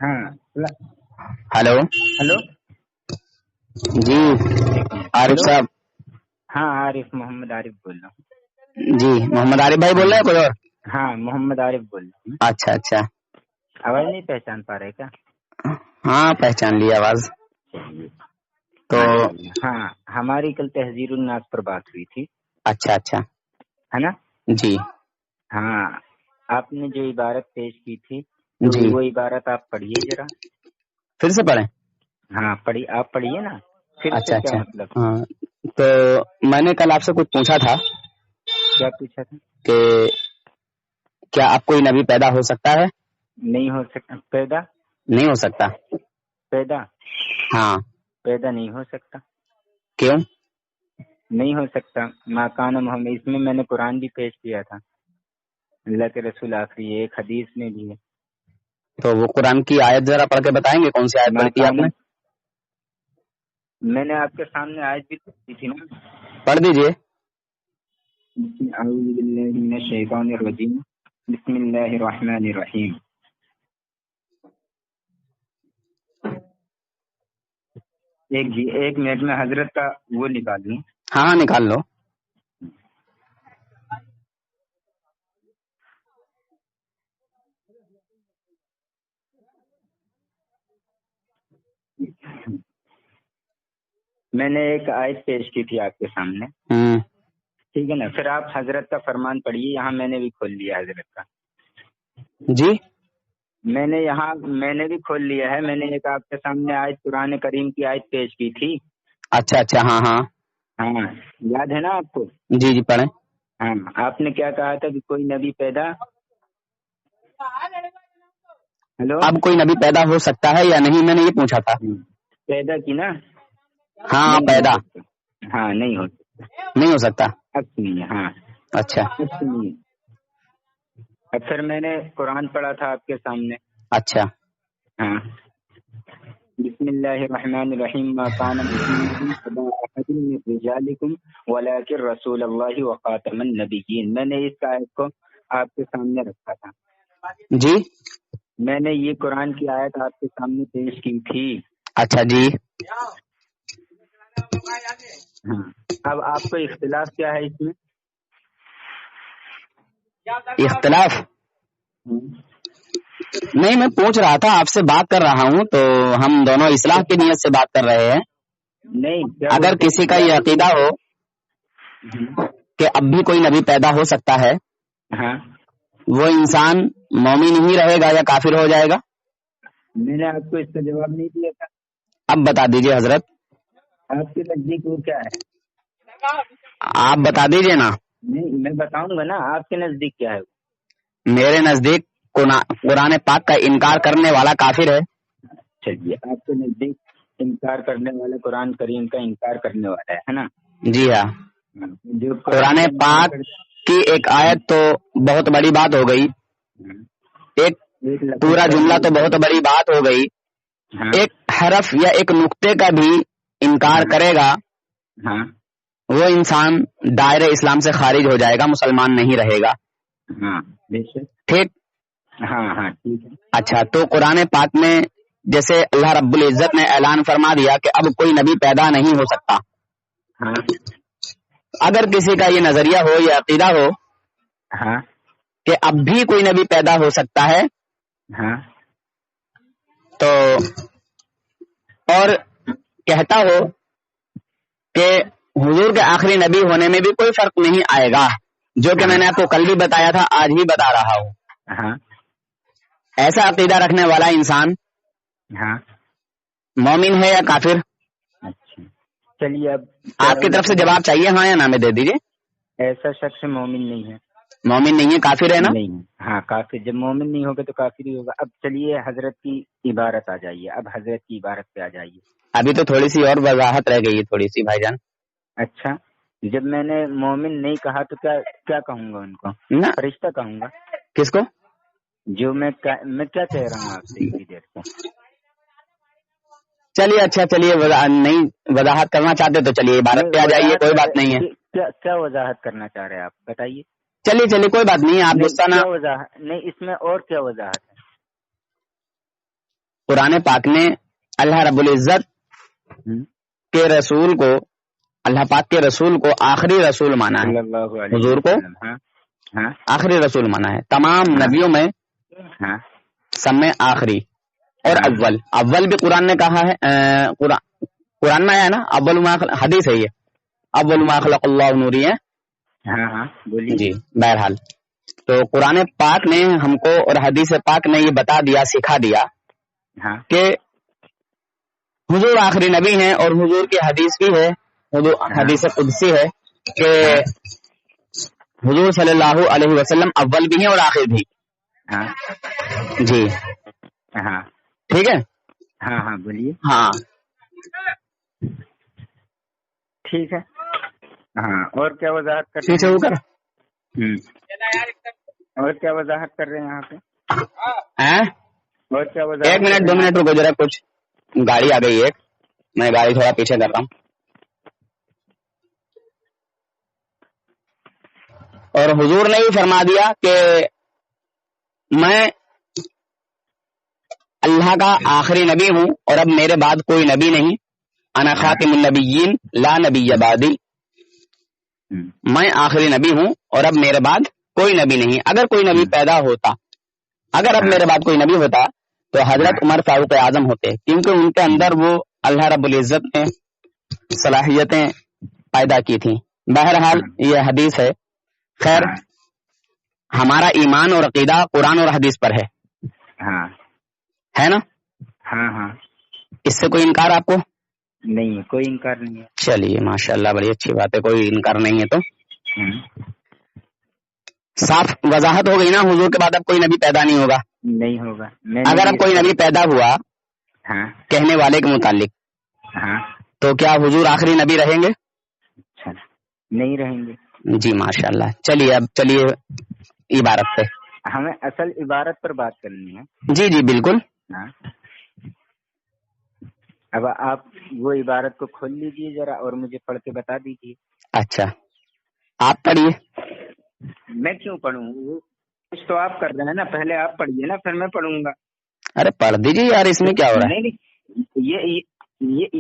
ہاں hello hello جی عارف صاحب. ہاں عارف محمد عارف بول رہا ہوں. جی محمد عارف بھائی بول رہے ہیں کوئی اور؟ ہاں محمد عارف بول رہا ہوں. اچھا اچھا. آواز نہیں پہچان پا رہے کیا؟ ہاں پہچان لی آواز. تو ہاں ہماری کل تحذیر الناس پر بات ہوئی تھی. اچھا اچھا ہے نا؟ جی ہاں آپ نے جو عبارت پیش کی تھی تو جی وہ عبارت آپ پڑھیے ذرا. پھر سے پڑھیں. ہاں آپ پڑھیے نا. پھر اچھا سے کیا اچھا. مطلب؟ ہاں تو میں نے کل آپ سے کچھ پوچھا تھا کیا پوچھا تھا؟ کہ کیا اب کوئی نبی پیدا ہو سکتا ہے؟ نہیں ہو سکتا. پیدا نہیں ہو سکتا. پیدا ہاں پیدا نہیں ہو سکتا. کیوں؟ نہیں ہو سکتا. ما کان محمد اس میں نے قرآن بھی پیش کیا تھا. اللہ کے رسول آخری ہے، ایک حدیث میں بھی ہے. تو وہ قرآن کی آیت ذرا پڑھ کے بتائیں گے؟ کون سی آیت ما پڑھی تھی آپ کان نے؟ میں نے آپ کے سامنے آیت بھی پڑھی تھی نا. پڑھ دیجئے. اعوذ باللہ من الشیطان الرجیم بسم اللہ الرحمن الرحیم. ایک منٹ میں حضرت کا وہ نکال لوں. ہاں نکال لو. میں نے ایک آیت پیش کی تھی آپ کے سامنے. ٹھیک ہے نا؟ پھر آپ حضرت کا فرمان پڑھیے. یہاں میں نے بھی کھول لیا حضرت کا. جی میں نے بھی کھول لیا ہے. میں نے ایک آپ کے سامنے آیت قرآن کریم کی آیت پیش کی تھی. اچھا اچھا. ہاں ہاں ہاں یاد ہے نا آپ کو؟ جی جی پڑھیں. ہاں آپ نے کیا کہا تھا کہ کوئی نبی پیدا. ہلو اب کوئی نبی پیدا ہو سکتا ہے یا نہیں؟ میں نے یہ پوچھا تھا. پیدا کی نا. ہاں نہیں پیدا ہو سکتا. ہاں نہیں ہو سکتا. نہیں ہو سکتا. اب سنیے. ہاں اچھا اب سنیے. اب پھر میں نے قرآن پڑھا تھا آپ کے سامنے. اچھا ہاں بسم اللہ الرحمن الرحیم. ما کان محمد ابا احد من رجالکم ولکن رسول اللہ وخاتم النبیین. میں نے اس آیت کو آپ کے سامنے رکھا تھا. جی میں نے یہ قرآن کی آیت آپ کے سامنے پیش کی تھی. اچھا جی. ہاں اب آپ کو اختلاف کیا ہے اس میں؟ اختلاف نہیں، میں پوچھ رہا تھا، آپ سے بات کر رہا ہوں تو ہم دونوں اصلاح کی نیت سے بات کر رہے ہیں. نہیں اگر کسی کا یہ عقیدہ ہو کہ اب بھی کوئی نبی پیدا ہو سکتا ہے، ہاں وہ انسان مومن ہی رہے گا یا کافر ہو جائے گا؟ میں نے آپ کو اس کا جواب نہیں دیا تھا. اب بتا دیجئے حضرت. آپ کے نزدیک وہ کیا ہے؟ آپ بتا دیجئے نا. نہیں میں بتاؤں گا نا. آپ کے نزدیک کیا ہے؟ میرے نزدیک قرآن پاک کا انکار کرنے والا کافر ہے. چلیے آپ کے نزدیک انکار کرنے والا قرآن کریم کا انکار کرنے والا ہے نا؟ جی ہاں. جو قرآن پاک کی ایک آیت تو بہت بڑی بات ہو گئی، ایک پورا جملہ تو بہت بڑی بات ہو گئی. ایک حرف یا ایک نقطے کا بھی انکار کرے گا وہ انسان دائرہ اسلام سے خارج ہو جائے گا، مسلمان نہیں رہے گا. ٹھیک. ہاں ہاں ٹھیک ہے. اچھا تو قرآن پاک میں جیسے اللہ رب العزت نے اعلان فرما دیا کہ اب کوئی نبی پیدا نہیں ہو سکتا. اگر کسی کا یہ نظریہ ہو یا عقیدہ ہو کہ اب بھی کوئی نبی پیدا ہو سکتا ہے تو اور کہتا ہو کہ حضور کے آخری نبی ہونے میں بھی کوئی فرق نہیں آئے گا، جو کہ میں نے آپ کو کل بھی بتایا تھا، آج بھی بتا رہا ہوں. ایسا عقیدہ رکھنے والا انسان مومن ہے یا کافر؟ چلیے اب آپ کی طرف سے جواب چاہیے، ہاں یا نہ میں دے دیجیے. ایسا شخص مومن نہیں ہے. مومن نہیں ہے، کافر ہے نا؟ نہیں. ہاں کافر. جب مومن نہیں ہوگا تو کافر ہی ہوگا. اب چلیے حضرت کی عبارت آ جائیے. اب حضرت کی عبارت پہ آ جائیے. ابھی تو تھوڑی سی اور وضاحت رہ گئی ہے، تھوڑی سی بھائی جان. اچھا جب میں نے مومن نہیں کہا تو کیا کہوں گا ان کو؟ فرشتہ کہوں گا. کس کو؟ جو میں کیا کہہ رہا ہوں آپ سے اتنی دیر سے. چلیے اچھا، چلیے نہیں وضاحت کرنا چاہتے تو چلیے عبارت پہ آ جائیے، کوئی بات نہیں ہے. کیا وضاحت کرنا چاہ رہے ہیں آپ بتائیے. چلیے کوئی بات نہیں ہے، آپ غصہ نہ. نہیں اس میں اور کیا وضاحت ہے؟ قرآن پاک نے اللہ رب العزت کے رسول کو، اللہ پاک کے رسول کو آخری رسول مانا ہے، حضور کو آخری رسول مانا ہے. تمام نبیوں میں سب میں آخری اور اول بھی قرآن نے کہا ہے، قرآن میں آیا ہے نا، اول ما حدیث ہے یہ، اول ما خلق اللہ نوری ہے. جی بہرحال تو قرآن پاک نے ہم کو اور حدیث پاک نے یہ بتا دیا، سکھا دیا کہ حضور آخری نبی ہیں، اور حضور کی حدیث بھی ہے، حدیث قدسی ہے کہ حضور صلی اللہ علیہ وسلم اول بھی ہیں اور آخر بھی. جی ٹھیک ہے. بولیے. ہاں ٹھیک ہے. اور کیا وضاحت کر ٹھیک ہے. اور کیا وضاحت کر رہے ہیں یہاں پہ؟ اور کیا وضاحت؟ 1 منٹ 2 منٹ رکو ذرا، کچھ گاڑی آ گئی ایک، میں گاڑی تھوڑا پیچھے کر رہا ہوں. اور حضور نے بھی فرما دیا کہ میں اللہ کا آخری نبی ہوں اور اب میرے بعد کوئی نبی نہیں. انا خاتم النبیین لا نبی بعدی، میں آخری نبی ہوں اور اب میرے بعد کوئی نبی نہیں. اگر کوئی نبی پیدا ہوتا، اگر اب میرے بعد کوئی نبی ہوتا تو حضرت عمر فاروق اعظم ہوتے، کیونکہ ان کے اندر وہ اللہ رب العزت نے صلاحیتیں پیدا کی تھیں. بہرحال یہ حدیث ہے. خیر، ہمارا ایمان اور عقیدہ قرآن اور حدیث پر ہے نا؟ اس سے کوئی انکار آپ کو نہیں؟ کوئی انکار نہیں ہے. چلیے ماشاء اللہ، بڑی اچھی بات ہے، کوئی انکار نہیں ہے. تو صاف وضاحت ہو گئی نا، حضور کے بعد اب کوئی نبی پیدا نہیں ہوگا. نہیں ہوگا. اگر اب کوئی نبی پیدا ہوا کہنے والے کے متعلق، تو کیا حضور آخری نبی رہیں گے؟ نہیں رہیں گے. جی ماشاء اللہ. چلیے اب چلیے عبارت پہ. ہمیں اصل عبارت پر بات کرنی ہے. جی جی بالکل. اب آپ وہ عبارت کو کھول لیجیے ذرا اور مجھے پڑھ کے بتا دیجیے. اچھا آپ پڑھیے. میں کیوں پڑھوں؟ کچھ تو آپ کر رہے ہیں نا، پہلے آپ پڑھیے نا، پھر میں پڑھوں گا. ارے پڑھ دیجیے یار، اس میں کیا ہو رہا ہے؟ نہیں،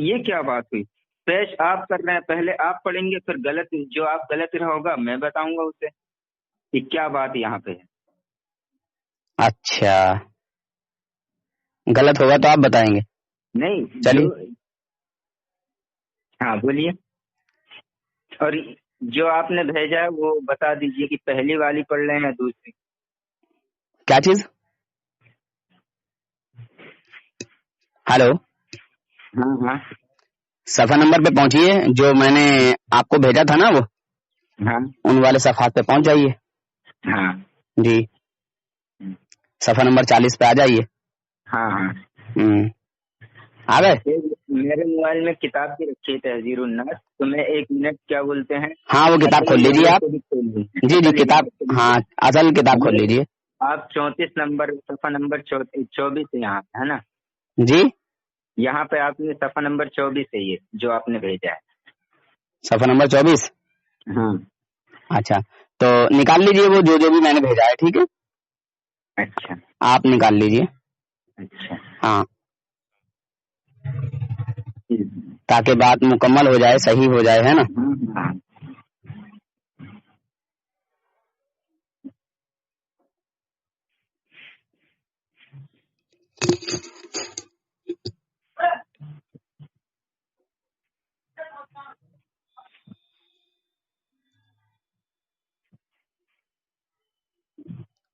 یہ کیا بات ہوئی؟ پیش آپ کر رہے ہیں، پہلے آپ پڑھیں گے، پھر غلط جو آپ غلط ہوگا میں بتاؤں گا اسے کہ کیا بات یہاں پہ ہے. اچھا غلط ہوگا تو آپ بتائیں گے؟ نہیں چلیے. ہاں بولیے. اور جو آپ نے بھیجا ہے وہ بتا دیجیے کہ پہلی والی پڑھ لیں یا دوسری. کیا چیز؟ ہلو. ہاں صفحہ نمبر پہ پہنچیے، جو میں نے آپ کو بھیجا تھا نا، وہ ان والے صفحات پہ پہنچ جائیے. جی صفحہ نمبر 40 پہ آ جائیے. آ گئے؟ میرے موبائل میں کتاب بھی رکھی ہے تحذیر الناس، تو میں 1 منٹ کیا بولتے ہیں. ہاں وہ کتاب کھول لیجیے آپ. جی کتاب، ہاں اصل کتاب کھول لیجیے. آپ 34 نمبر صفحہ نمبر 24 یہاں ہے نا؟ جی یہاں پہ آپ نے صفحہ نمبر 24 ہے، یہ جو آپ نے بھیجا ہے صفحہ نمبر 24. اچھا تو نکال لیجیے وہ جو بھی میں نے بھیجا ہے. ٹھیک ہے. اچھا آپ نکال لیجیے. اچھا ہاں تاکہ بات مکمل ہو جائے، صحیح ہو جائے، ہے نا؟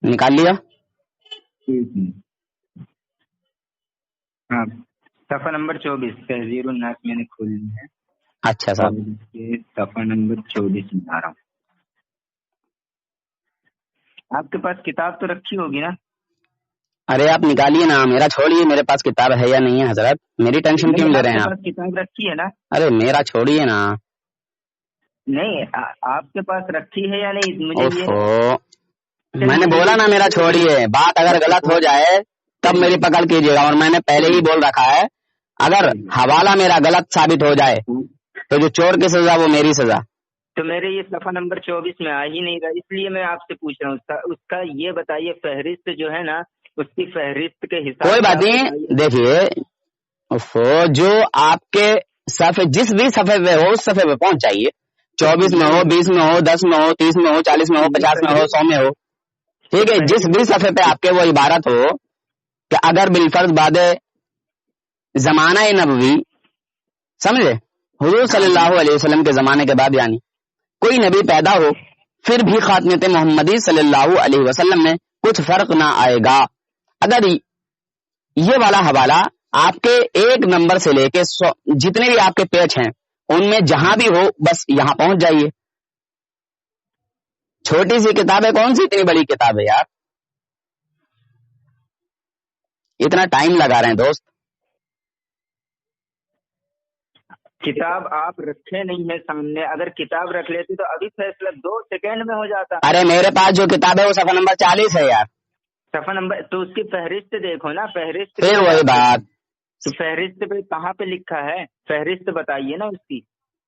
نکال لیا؟ ہاں صفحہ نمبر 24 تحذیر الناس میں نے کھول لی ہے. اچھا صاحب صفحہ نمبر 24 میں آ رہا ہوں. آپ کے پاس کتاب تو رکھی ہوگی نا؟ ارے آپ نکالیے نا، میرا چھوڑیے، میرے پاس کتاب ہے یا نہیں ہے حضرت، میری ٹینشن کیوں لے رہے ہیں آپ؟ کتاب رکھی ہے نا؟ ارے میرا چھوڑیے نا. نہیں آپ کے پاس رکھی ہے یا نہیں مجھے میں نے بولا نا میرا چھوڑیے. بات اگر غلط ہو جائے تب میری پکڑ کیجیے گا، اور میں نے پہلے ہی بول رکھا ہے اگر حوالہ میرا غلط ثابت ہو جائے تو جو چور کی سزا وہ میری سزا. تو میرے یہ صفحہ نمبر 24 میں آ ہی نہیں رہا، اس لیے میں آپ سے پوچھ رہا ہوں. اس کا یہ بتائیے فہرست جو ہے نا اس کی فہرست کے حساب کوئی بات نہیں. دیکھیے جو آپ کے صفحے جس بھی صفحے پہ ہو اس صفحے پہ پہنچ جائیے. 24 میں ہو، 20 میں ہو، 10 میں ہو، 30 میں ہو، 40 میں ہو، 50 میں ہو، 100 میں ہو. ٹھیک ہے، جس بھی صفحے پہ آپ کے وہ عبارت ہو کہ اگر بالفرض بعد زمانہ نبوی، سمجھے، حضور صلی اللہ علیہ وسلم کے زمانے کے بعد یعنی کوئی نبی پیدا ہو پھر بھی خاتمت محمدی صلی اللہ علیہ وسلم میں کچھ فرق نہ آئے گا. اگر یہ والا حوالہ آپ کے ایک نمبر سے لے کے جتنے بھی آپ کے پیج ہیں ان میں جہاں بھی ہو بس یہاں پہنچ جائیے. چھوٹی سی کتاب ہے، کون سی اتنی بڑی کتاب ہے یار، اتنا ٹائم لگا رہے ہیں دوست. کتاب آپ رکھے نہیں ہے سامنے، اگر کتاب رکھ لیتے تو ابھی فیصلہ 2 سیکنڈ میں ہو جاتا. ارے میرے پاس جو کتاب ہے وہ صفحہ نمبر 40 ہے یار. صفحہ نمبر تو اس کی فہرست دیکھو نا، فہرست پھر وہی بات، تو فہرست پہ کہاں پہ لکھا ہے؟ فہرست بتائیے نا اس کی،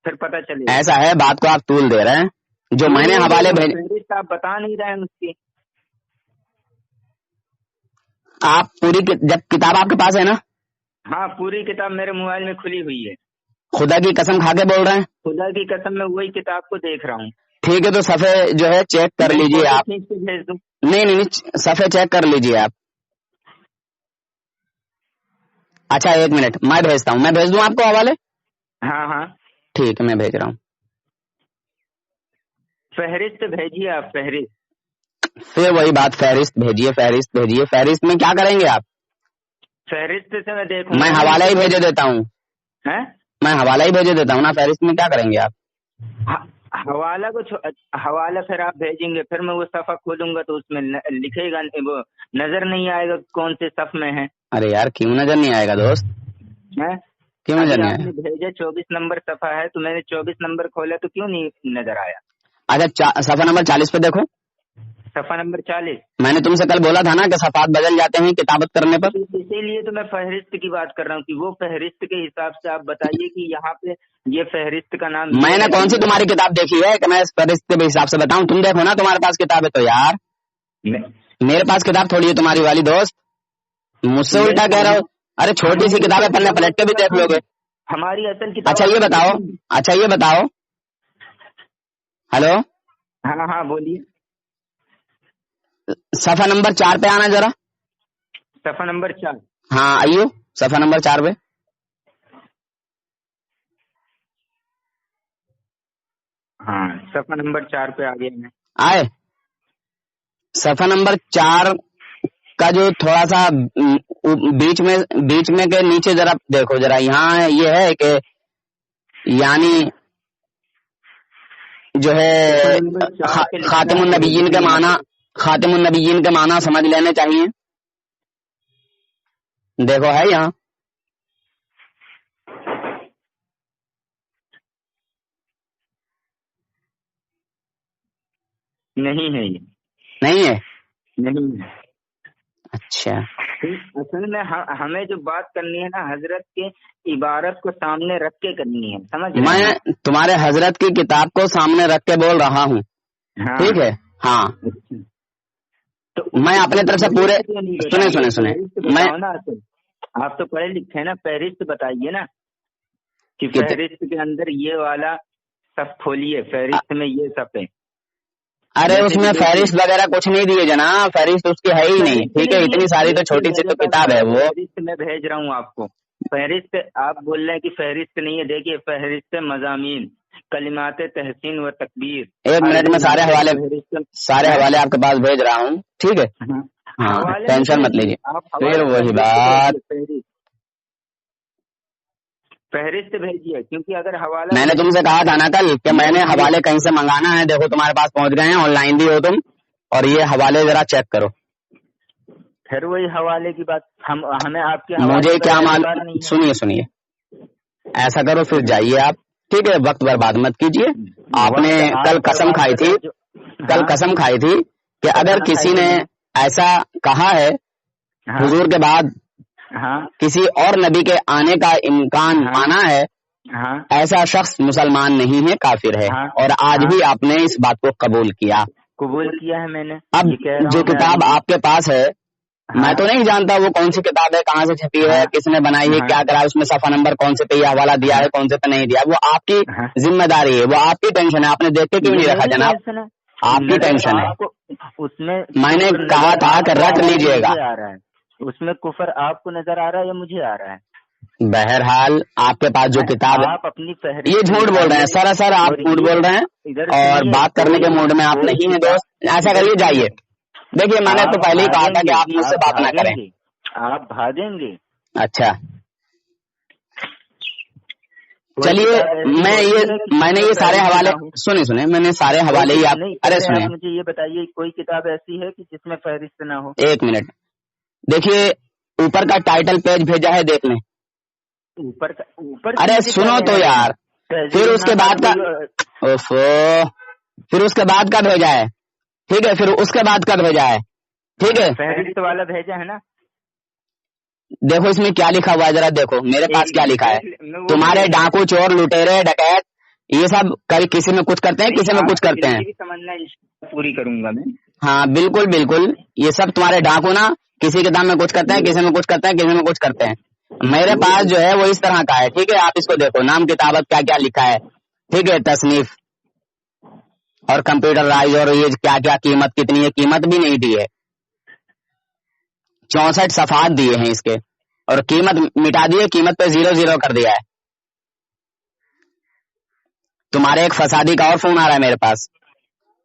پھر پتہ چلے. ایسا ہے بات کو آپ طول دے رہے ہیں. جو میں نے حوالے بھیجے، فہرست آپ بتا نہیں رہے ہیں اس کی. آپ پوری جب کتاب آپ کے پاس ہے نا؟ ہاں پوری کتاب میرے موبائل میں کھلی ہوئی ہے. خدا کی قسم کھا کے بول رہے ہیں؟ خدا کی قسم میں وہی کتاب کو دیکھ رہا ہوں. ٹھیک ہے تو صفحے جو ہے چیک کر لیجئے آپ. بھیج دوں؟ نہیں صفحے چیک کر لیجئے آپ. اچھا ایک منٹ میں بھیجتا ہوں، میں بھیج دوں آپ کو حوالے. ہاں ٹھیک ہے میں بھیج رہا ہوں. فہرست بھیجیے آپ، فہرست. پھر وہی بات، فہرست بھیجیے، فہرست بھیجیے. فہرست میں کیا کریں گے آپ؟ فہرست سے میں دیکھوں، میں حوالہ ہی بھیجے دیتا ہوں. میں حوالہ ہی بھیجے دیتا ہوں نا. فہرست میں کیا کریں گے آپ؟ حوالہ کو حوالہ پھر آپ بھیجیں گے، پھر میں وہ صفحہ کھولوں گا تو اس میں لکھے گا، وہ نظر نہیں آئے گا کون سے صف میں ہے. ارے یار کیوں نظر نہیں آئے گا دوست؟ کیوں نظر نہیں آئے گا؟ بھیجا 24 نمبر صفحہ ہے تو میں نے 24 نمبر کھولا تو کیوں نہیں نظر آیا؟ اچھا صفحہ نمبر 40 پہ دیکھو. صفحہ نمبر 40 میں نے تم سے کل بولا تھا نا کہ صفحات بدل جاتے ہیں کتابت کرنے پر. اسی لیے تو میں فہرست کی بات کر رہا ہوں کہ وہ فہرست کے حساب سے آپ بتائیے کہ یہاں پہ یہ فہرست کا نام. میں نے کون سی تمہاری کتاب دیکھی ہے کہ میں اس فہرست کے حساب سے بتاؤں؟ تم دیکھو نا تمہارے پاس کتاب ہے تو یار. میرے پاس کتاب تھوڑی ہے تمہاری والی دوست، مجھ سے الٹا کہہ رہا ہو. ارے چھوٹی سی کتاب ہے، پلے پلٹ کے بھی دیکھ لو گے. ہماری اصل کتاب. اچھا یہ بتاؤ ہلو. ہاں بولیے. صفحہ نمبر 4 پہ آنا ذرا. صفحہ نمبر 4. ہاں آئیو صفحہ نمبر 4 پہ. ہاں صفحہ نمبر 4 پہ آ گیا میں. آئے صفحہ نمبر 4 کا جو تھوڑا سا بیچ میں کے نیچے ذرا دیکھو ذرا. یہاں یہ ہے کہ یعنی جو ہے خاتم النبیین کے معنی سمجھ لینے چاہیے. دیکھو ہے یہاں نہیں ہے، یہ نہیں ہے. اچھا اصل میں ہمیں جو بات کرنی ہے نا حضرت کے عبارت کو سامنے رکھ کے کرنی ہے، سمجھ. میں تمہارے حضرت کی کتاب کو سامنے رکھ کے بول رہا ہوں. ٹھیک ہے ہاں. تو میں اپنے طرف سے پورے سنیں میں آپ تو پڑھے لکھے ہیں نا، فہرست بتائیے نا کہ فہرست کے اندر یہ والا صف کھولیے، فہرست میں یہ صف ہے. ارے اس میں فہرست وغیرہ کچھ نہیں دیے جناب، فہرست اس کی ہے ہی نہیں. ٹھیک ہے اتنی ساری تو چھوٹی سی تو کتاب ہے وہ. فہرست میں بھیج رہا ہوں آپ کو. فہرست آپ بول رہے ہیں کہ فہرست نہیں ہے، دیکھیے فہرست مضامین، کلمات تحسین و تکبیر. ایک منٹ میں سارے حوالے آپ کے پاس بھیج رہا ہوں. ٹھیک ہے ہاں ٹینشن مت لیجیے. پھر وہی بات، فہرست بھیجیے کیونکہ اگر حوالہ میں نے تم سے کہا تھا نا کل کہ میں نے حوالے کہیں سے منگانا ہے. دیکھو تمہارے پاس پہنچ گئے ہیں، آن لائن بھی ہو تم، اور یہ حوالے ذرا چیک کرو. پھر وہی حوالے کی بات ہمیں آپ کے مجھے کیا معلوم. سنیے ایسا کرو پھر جائیے آپ. ٹھیک ہے وقت برباد مت کیجیے. آپ نے کل قسم کھائی تھی کہ اگر کسی نے ایسا کہا ہے حضور کے بعد کسی اور نبی کے آنے کا امکان مانا ہے، ایسا شخص مسلمان نہیں ہے، کافر ہے. اور آج بھی آپ نے اس بات کو قبول کیا ہے. میں نے اب جو کتاب آپ کے پاس ہے میں تو نہیں جانتا وہ کون سی کتاب ہے, کہاں سے چھپی ہے, کس نے بنائی ہے, کیا کرا, اس میں صفحہ نمبر کون سے پہ یہ حوالہ دیا ہے, کون سے پہ نہیں دیا, وہ آپ کی ذمہ داری ہے, وہ آپ کی ٹینشن ہے. آپ نے دیکھ کے کیوں نہیں رکھا جناب؟ آپ کی ٹینشن ہے. اس میں نے کہا تھا کہ رکھ لیجئے گا. اس میں کفر آپ کو نظر آ رہا ہے یا مجھے آ رہا ہے؟ بہرحال آپ کے پاس جو کتاب ہے, آپ اپنی یہ جھوٹ بول رہے ہیں سراسر, آپ جھوٹ بول رہے ہیں اور بات کرنے کے موڈ میں آپ نہیں ہیں دوست. ایسا کریے, جائیے. دیکھیے میں نے تو پہلے ہی کہا تھا کہ آپ مجھ سے بات نہ کریں. آپ بھاگیں گے. اچھا چلیے, میں نے یہ سارے حوالے سنے, میں نے سارے حوالے ہی آپ, ارے سنیں, مجھے یہ بتائیے کوئی کتاب ایسی ہے کہ جس میں فہرست نہ ہو؟ ایک منٹ دیکھیے, اوپر کا ٹائٹل پیج بھیجا ہے, دیکھ لیں. اوپر ارے سنو تو یار, پھر اس کے بعد کا, پھر اس کے بعد کا بھیجا ہے, ٹھیک ہے, پھر اس کے بعد کا بھیجا ہے, ٹھیک ہے, فہرست والا بھیجا ہے نا. دیکھو اس میں کیا لکھا ہوا ہے, ذرا دیکھو میرے پاس کیا لکھا ہے. تمہارے ڈاکو, چور, لٹیرے, ڈکیت, یہ سب کسی میں کچھ کرتے ہیں, کسی میں کچھ کرتے ہیں. پوری کروں گا میں. ہاں بالکل بالکل, یہ سب تمہارے ڈاکو نا کسی کے دام میں کچھ کرتے ہیں, کسی میں کچھ کرتے ہیں, کسی میں کچھ کرتے ہیں. میرے پاس جو ہے وہ اس طرح کا ہے, ٹھیک ہے. آپ اس کو دیکھو, نام کتابت کیا کیا لکھا ہے, ٹھیک ہے, تصنیف اور کمپیوٹر رائز, اور یہ کیا کیا قیمت کتنی ہے, قیمت بھی نہیں دی ہے. 64 صفحات دیے ہیں اس کے, اور قیمت مٹا دیے, قیمت پہ 00 کر دیا ہے. تمہارے ایک فسادی کا اور فون آ رہا ہے میرے پاس,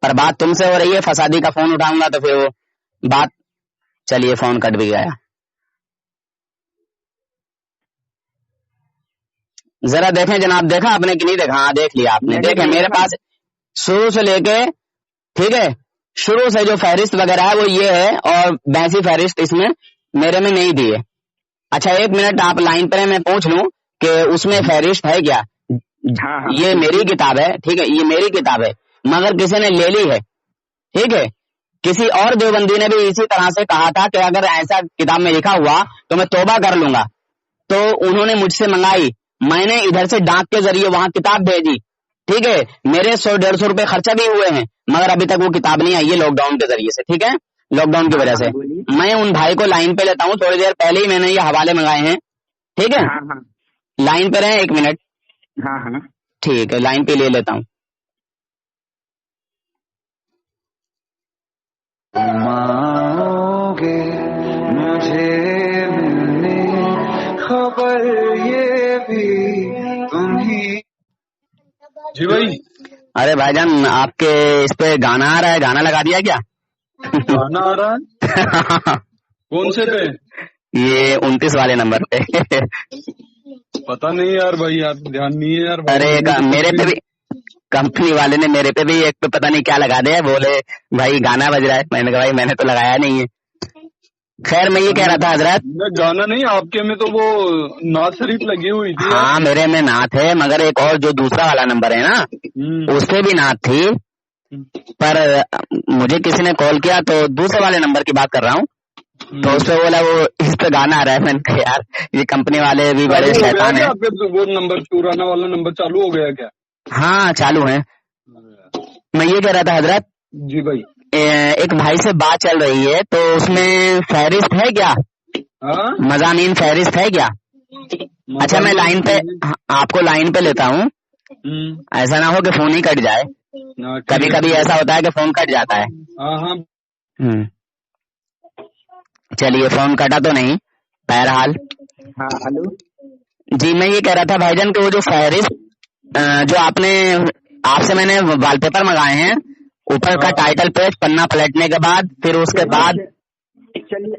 پر بات تم سے ہو رہی ہے, فسادی کا فون اٹھاؤں گا تو پھر وہ بات, چلیے فون کٹ بھی گیا. ذرا دیکھیں جناب, دیکھا آپ نے کہ نہیں دیکھا؟ ہاں دیکھ لیا آپ نے. دیکھیں میرے پاس شروع سے لے کے, ٹھیک ہے, شروع سے جو فہرست وغیرہ ہے وہ یہ ہے, اور بیسی فہرست اس میں میرے میں نہیں دی ہے. اچھا ایک منٹ آپ لائن پر ہیں, میں پوچھ لوں کہ اس میں فہرست ہے کیا. یہ میری کتاب ہے, ٹھیک ہے, یہ میری کتاب ہے, مگر کسی نے لے لی ہے, ٹھیک ہے. کسی اور دیوبندی نے بھی اسی طرح سے کہا تھا کہ اگر ایسا کتاب میں لکھا ہوا تو میں توبہ کر لوں گا, تو انہوں نے مجھ سے منگائی, میں نے ادھر سے ڈاک کے ذریعے وہاں کتاب بھیجی, ٹھیک ہے. میرے 100-150 روپے خرچہ بھی ہوئے ہیں, مگر ابھی تک وہ کتاب نہیں آئی ہے, لاک ڈاؤن کے ذریعے سے, ٹھیک ہے, لاک ڈاؤن کی وجہ سے. میں ان بھائی کو لائن پہ لیتا ہوں, تھوڑی دیر پہلے ہی میں نے یہ حوالے منگائے ہیں, ٹھیک ہے. لائن پہ رہیں, ایک منٹ. ہاں ٹھیک ہے, لائن پہ لے لیتا ہوں. مجھے خبر یہ بھی تمہیں. جی بھائی. ارے بھائی جان, آپ کے اس پہ گانا آ رہا ہے, گانا لگا دیا کیا؟ گانا آ رہا ہے کون سے پہ؟ یہ 29 والے نمبر پہ. پتا نہیں یار بھائی, یار دھیان نہیں ہے یار. ارے میرے پہ بھی کمپنی والے نے میرے پہ بھی ایک پہ پتا نہیں کیا لگا دیا, بولے بھائی گانا بج رہا ہے. میں نے کہا بھائی میں نے تو لگایا نہیں ہے. خیر میں یہ کہہ رہا تھا حضرت, گانا نہیں, آپ کے میں تو وہ نعت شریف لگی ہوئی تھی. ہاں میرے میں نعت ہے, مگر ایک اور جو دوسرا والا نمبر ہے نا, اس پہ بھی نعت تھی, پر مجھے کسی نے کال کیا تو دوسرے والے نمبر کی بات کر رہا ہوں, تو اس پہ بولا وہ اس پہ گانا آ رہا ہے. میں نے کہا یار یہ کمپنی والے بھی بڑے شیطان ہیں. وہ نمبر پرانا والا نمبر چالو ہو گیا کیا؟ ہاں چالو ہے. میں یہ کہہ رہا تھا حضرت, جی بھائی, ایک بھائی سے بات چل رہی ہے, تو اس میں فہرست ہے کیا, مضامین فہرست ہے کیا؟ اچھا میں لائن پہ, آپ کو لائن پہ لیتا ہوں, ایسا نہ ہو کہ فون ہی کٹ جائے. کبھی کبھی ایسا ہوتا ہے کہ فون کٹ جاتا ہے. چلیے فون کٹا تو نہیں, بہرحال. ہاں ہلو جی میں یہ کہہ رہا تھا بھائی جان کہ وہ جو فہرست جو آپ سے میں نے وال پیپر منگائے ہیں, اوپر کا ٹائٹل پیج, پنا پلٹنے کے بعد پھر اس کے بعد,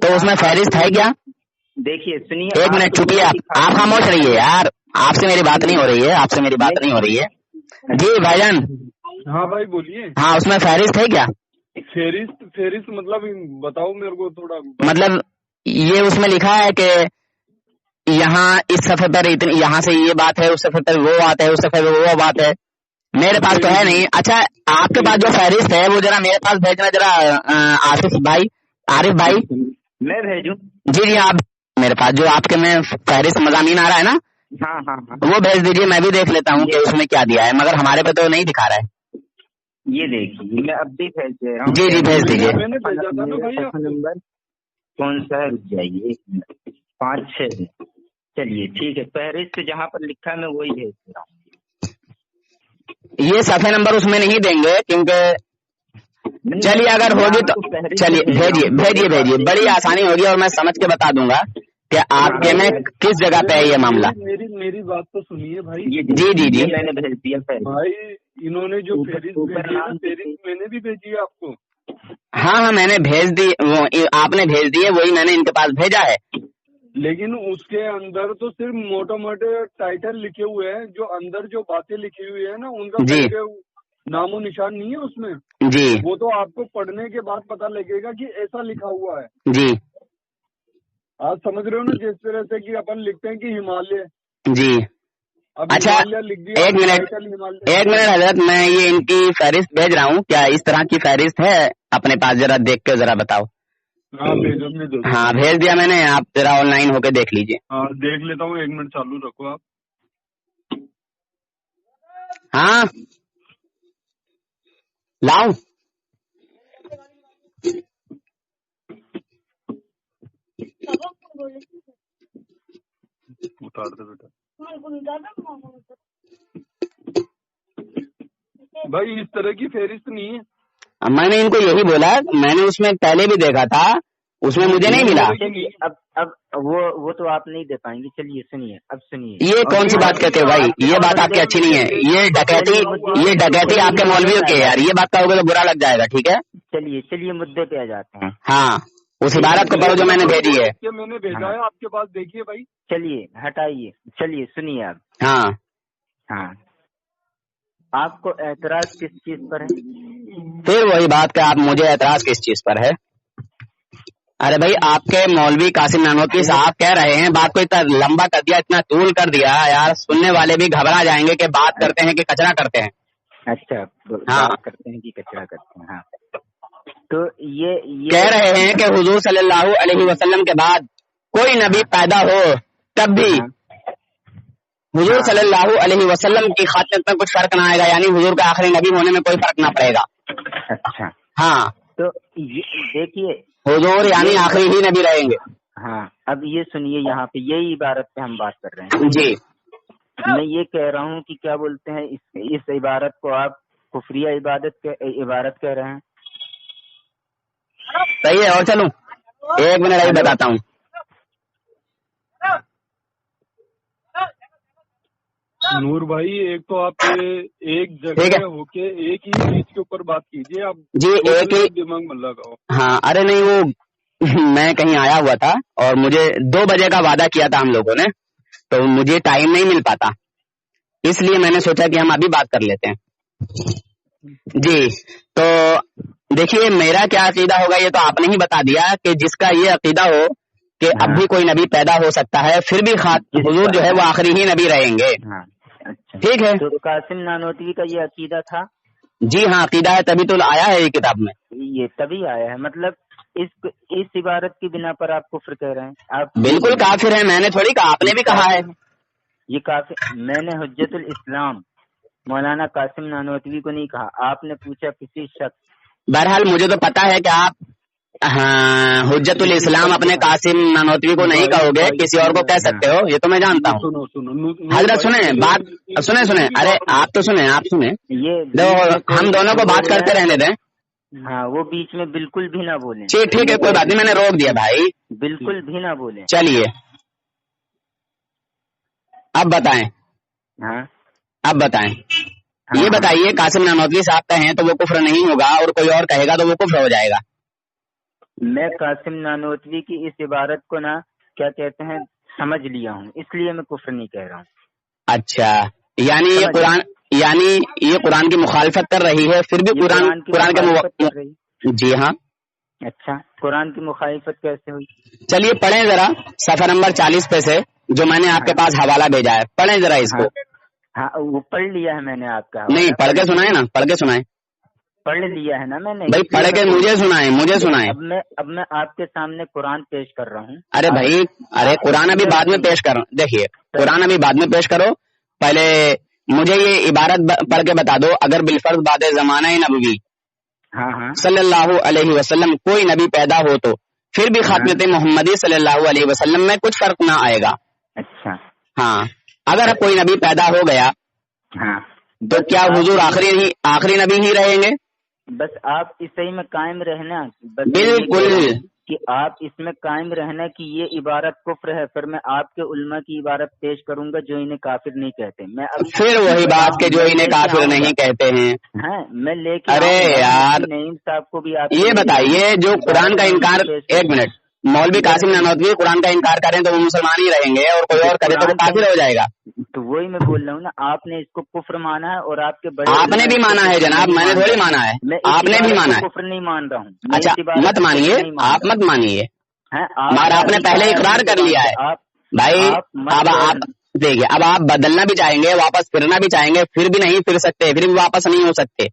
تو اس میں فہرست ہے کیا؟ دیکھیے سنیے, ایک منٹ چپیے, آپ خاموش رہیے یار, آپ سے میری بات نہیں ہو رہی ہے, آپ سے میری بات نہیں ہو رہی ہے. جی بھائی جان. ہاں بھائی بولیے. ہاں اس میں فہرست ہے کیا؟ فہرست مطلب بتاؤ میرے کو تھوڑا. مطلب یہ اس میں لکھا ہے کہ یہاں اس صفحے پر اتنی, یہاں سے یہ بات ہے, اس صفحے پر وہ بات ہے, اس صفحے پر وہ بات ہے. میرے پاس تو ہے نہیں. اچھا آپ کے پاس جو فہرست ہے وہ ذرا میرے پاس بھیجنا, ذرا عارف بھائی میں بھیجوں. جی جی آپ میرے پاس جو آپ کے میں فہرست مضامین آ رہا ہے نا, ہاں وہ بھیج دیجیے, میں بھی دیکھ لیتا ہوں کہ اس میں کیا دیا ہے, مگر ہمارے پہ تو نہیں دکھا رہا ہے. یہ دیکھیے میں اب بھی بھیج دے رہا ہوں. جی جی بھیج دیجیے. نمبر کون سا ہے؟ رک جائیے 5-6 دن. چلیے ٹھیک ہے، فہرست جہاں پر لکھا ہے میں وہی بھیج دے رہا ہوں. یہ صفحے نمبر اس میں نہیں دیں گے کیونکہ چلیے اگر ہوگی تو چلیے بھیجیے بڑی آسانی ہوگی اور میں سمجھ کے بتا دوں گا کہ آپ کے میں کس جگہ پہ ہے یہ معاملہ. میری بات تو سنیے بھائی. جی میں نے بھیج دیا بھائی، انہوں نے جو فہرست میں نے بھی بھیجی ہے آپ کو. ہاں میں نے بھیج دی، آپ نے بھیج دی ہے، وہی میں نے ان کے پاس بھیجا ہے. لیکن اس کے اندر تو صرف موٹے موٹے ٹائٹل لکھے ہوئے ہیں، جو اندر جو باتیں لکھی ہوئی ہیں نا ان کا جی نام و نشان نہیں ہے اس میں. جی وہ تو آپ کو پڑھنے کے بعد پتہ لگے گا کہ ایسا لکھا ہوا ہے. جی آپ سمجھ رہے ہو نا، جس طرح سے کہ اپن لکھتے ہیں کہ ہمالیہ. جی اب اچھا ہمالیہ لکھ دیا. ایک منٹ حضرت، میں یہ ان کی فہرست بھیج رہا ہوں. کیا اس طرح کی فہرست ہے اپنے پاس؟ ذرا دیکھ کے ذرا بتاؤ. ہاں بھیج دیا میں نے، آپ ذرا آن لائن ہو کے دیکھ لیجیے. ہاں دیکھ لیتا ہوں، 1 منٹ چالو رکھو آپ. ہاں لاؤ. اتار دے بیٹا. بھائی اس طرح کی فہرست نہیں ہے. میں نے ان کو یہی بولا، میں نے اس میں پہلے بھی دیکھا تھا، اس میں مجھے نہیں ملا. اب وہ تو آپ نہیں دے پائیں گے. چلیے سنیے، اب سنیے. یہ کون سی بات کہتے ہو بھائی؟ یہ بات آپ کی اچھی نہیں ہے. یہ ڈکیتی آپ کے مولویوں کی ہے یار. یہ بات کہوگے تو برا لگ جائے گا. ٹھیک ہے چلیے مدعے پہ آ جاتے ہیں. ہاں اس عبارت کو پڑھو جو میں نے بھیجی ہے. میں نے بھیجا ہے آپ کے پاس، دیکھیے بھائی. چلیے ہٹائیے. چلیے سنیے آپ. ہاں آپ کو اعتراض کس چیز پر ہے؟ پھر وہی بات کہ آپ مجھے اعتراض کس چیز پر ہے؟ ارے بھائی آپ کے مولوی قاسم نانوتوی صاحب کہہ رہے ہیں، بات کو اتنا لمبا کر دیا، اتنا طول کر دیا یار، سننے والے بھی گھبرا جائیں گے کہ بات کرتے ہیں کہ کچرا کرتے ہیں. اچھا ہاں بات کرتے ہیں کہ کچرا کرتے ہیں. ہاں تو یہ کہہ رہے ہیں کہ حضور صلی اللہ علیہ وسلم کے بعد کوئی نبی پیدا ہو تب بھی حضور صلی اللہ علیہ وسلم کی خاطر میں کچھ فرق نہ آئے گا، یعنی حضور کا آخری نبی ہونے میں کوئی فرق نہ پڑے گا. اچھا ہاں تو دیکھیے حضور یعنی آخری ہی نبی رہیں گے. ہاں اب یہ سنیے، یہاں پہ یہی عبارت پہ ہم بات کر رہے ہیں. جی میں یہ کہہ رہا ہوں کہ کیا بولتے ہیں اس عبارت کو آپ کفریہ عبارت کہہ رہے ہیں. صحیح ہے. اور چلوں 1 منٹ ابھی بتاتا ہوں. نور بھائی، ایک تو آپ ایک جگہ ہو کے ایک ہی چیز کے اوپر بات کیجیے. آپ جی ایک ہی دماغ مت لگاؤ. ہاں ارے نہیں، وہ میں کہیں آیا ہوا تھا اور مجھے 2 بجے کا وعدہ کیا تھا ہم لوگوں نے، تو مجھے ٹائم نہیں مل پاتا، اس لیے میں نے سوچا کہ ہم ابھی بات کر لیتے ہیں. جی تو دیکھیے میرا کیا عقیدہ ہوگا یہ تو آپ نے ہی بتا دیا کہ جس کا یہ عقیدہ ہو کہ اب بھی کوئی نبی پیدا ہو سکتا ہے، پھر بھی حضور جو ہے وہ آخری ہی نبی رہیں گے. ٹھیک ہے. تو قاسم نانوتوی کا یہ عقیدہ تھا. جی ہاں عقیدہ ہے، تبھی تو آیا ہے یہ کتاب میں. یہ تبھی آیا ہے، مطلب اس عبارت کی بنا پر آپ کفر کہہ رہے ہیں. آپ بالکل کافر ہیں. میں نے تھوڑی کہا، آپ نے بھی کہا ہے. یہ کافر، میں نے حجت الاسلام مولانا قاسم نانوتوی کو نہیں کہا. آپ نے پوچھا کسی شخص. بہرحال مجھے تو پتا ہے کہ آپ حجت الاسلام اپنے قاسم نانوتوی کو نہیں کہو گے، کسی اور کو کہہ سکتے ہو، یہ تو میں جانتا ہوں. حضرت سنیں بات، سنیں ارے آپ تو سنیں، آپ سنیں، ہم دونوں کو بات کرتے رہنے دیں. ہاں وہ بیچ میں بالکل بھی نہ بولیں. ٹھیک ہے کوئی بات نہیں، میں نے روک دیا بھائی. بالکل بھی نہ بولیں. چلیے اب بتائیں. اب بتائیں، یہ بتائیے قاسم نانوتوی صاحب کہیں تو وہ کفر نہیں ہوگا اور کوئی اور کہے گا تو وہ کفر ہو جائے گا. میں قاسم نانوتوی کی اس عبارت کو نا کیا کہتے ہیں سمجھ لیا ہوں، اس لیے میں کفر نہیں کہہ رہا ہوں. اچھا یعنی یہ قرآن کی مخالفت کر رہی ہے، پھر بھی قرآن کے جی ہاں. اچھا قرآن کی مخالفت کیسے ہوئی؟ چلیے پڑھیں ذرا صفحہ نمبر 40 پہ سے جو میں نے آپ کے پاس حوالہ بھیجا ہے، پڑھیں ذرا اس کو. ہاں وہ پڑھ لیا ہے میں نے آپ کا. نہیں پڑھ کے سنائیں نا، پڑھ کے سنائیں. پڑھ لیا ہے نا میں نے بھائی، پڑھ کے مجھے سنائیں. اب میں آپ کے سامنے قرآن پیش کر رہا ہوں. ارے بھائی، ارے قرآن ابھی بعد میں پیش کر رہا ہوں. دیکھیے قرآن ابھی بعد میں پیش کرو، پہلے مجھے یہ عبارت پڑھ کے بتا دو. اگر بالفرض بعد زمانہ نبوی صلی اللہ علیہ وسلم کوئی نبی پیدا ہو تو پھر بھی خاتمت محمدی صلی اللہ علیہ وسلم میں کچھ فرق نہ آئے گا. اچھا ہاں اگر کوئی نبی پیدا ہو گیا ہاں تو کیا حضور آخری نبی ہی رہیں گے؟ بس آپ اسی میں قائم رہنا. بالکل کہ آپ اس میں قائم رہنا کہ یہ عبارت کفر ہے. پھر میں آپ کے علماء کی عبارت پیش کروں گا جو انہیں کافر نہیں کہتے. میں پھر وہی بات کہ جو انہیں کافر نہیں کہتے ہیں. میں لے کے ارے یار نعیم صاحب کو بھی آپ یہ بتائیے جو قرآن کا انکار، ایک منٹ، مولوی قاسم نانوتوی قرآن کا انکار کریں تو وہ مسلمان ہی رہیں گے اور کوئی اور کرے تو وہ کافر ہو جائے گا. تو وہی میں بول رہا ہوں نا، آپ نے اس کو کفر مانا ہے اور آپ کے بڑے آپ نے بھی مانا ہے جناب، میں نے تھوڑی مانا ہے، آپ نے بھی مانا ہے. کفر نہیں مان رہا ہوں. اچھا مت مانیے، آپ مت مانیے، مگر آپ نے پہلے اقرار کر لیا ہے بھائی. اب آپ دیکھیے، اب آپ بدلنا بھی چاہیں گے، واپس پھرنا بھی چاہیں گے، پھر بھی نہیں پھر سکتے، پھر بھی واپس نہیں ہو سکتے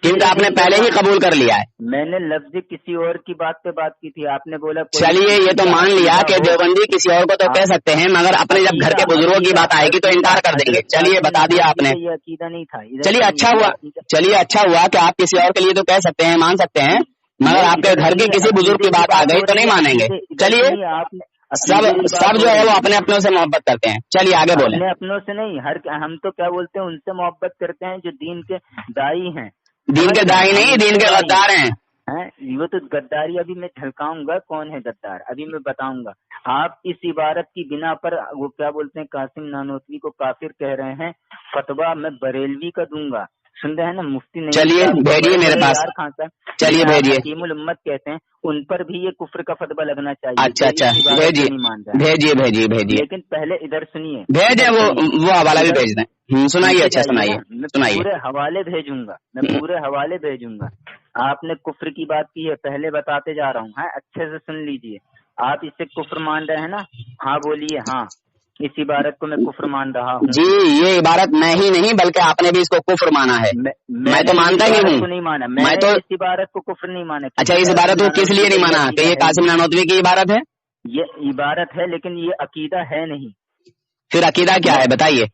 کیونکہ آپ نے پہلے ہی قبول کر لیا ہے. میں نے لفظ کسی اور کی بات پہ بات کی تھی، آپ نے بولا چلیے یہ تو مان لیا کہ دیوبندی کسی اور کو تو کہہ سکتے ہیں، مگر اپنے جب گھر کے بزرگوں کی بات آئے گی تو انکار کر دیں گے. چلیے بتا دیا آپ نے. یہ عقیدہ نہیں تھا. چلیے اچھا ہوا کہ آپ کسی اور کے لیے تو کہہ سکتے ہیں، مان سکتے ہیں، مگر آپ کے گھر کے کسی بزرگ کی بات آ گئی تو نہیں مانیں گے. چلیے سب جو ہے وہ اپنے اپنوں سے محبت کرتے ہیں. چلیے آگے بولیں. اپنے اپنوں سے نہیں، ہم تو کیا بولتے ہیں، ان سے محبت کرتے ہیں جو دین کے دائی ہیں. دین کے دائی نہیں، دین کے غدار ہیں. وہ تو غداری ابھی میں جھلکاؤں گا کون ہے غدار، ابھی میں بتاؤں گا. آپ اس عبارت کی بنا پر وہ کیا بولتے ہیں قاسم نانوتوی کو کافر کہہ رہے ہیں. فتویٰ میں بریلوی کا دوں گا. سن رہے ہیں نا مفتی نہیں. چلیے بھیجیے میرے پاس. چلیے بھیجیے. حکیم الامت کہتے ہیں ان پر بھی یہ کفر کا فتویٰ لگنا چاہیے. اچھا بھیجیے. لیکن پہلے ادھر سنیے. بھیجیں وہ حوالہ بھی بھیج دیں. سنائیے. اچھا سنائیے. پورے حوالے بھیجوں گا. آپ نے کفر کی بات کی ہے، پہلے بتاتے جا رہا ہوں. اچھے سے سن لیجئے. آپ اس سے کفر مان رہے ہیں نا؟ ہاں بولیے. ہاں اس عبارت کو میں کفر مان رہا ہوں. جی یہ عبارت میں ہی نہیں بلکہ آپ نے بھی اس کو کفر مانا ہے. میں تو مانتا ہی ہوں. نہیں مانا میں تو اس عبارت کو کفر نہیں مانا. اچھا اس عبارت کو کس لیے نہیں مانا کہ یہ قاسم نانوتوی کی عبارت ہے؟ یہ عبارت ہے لیکن یہ عقیدہ ہے نہیں. پھر عقیدہ کیا ہے بتائیے.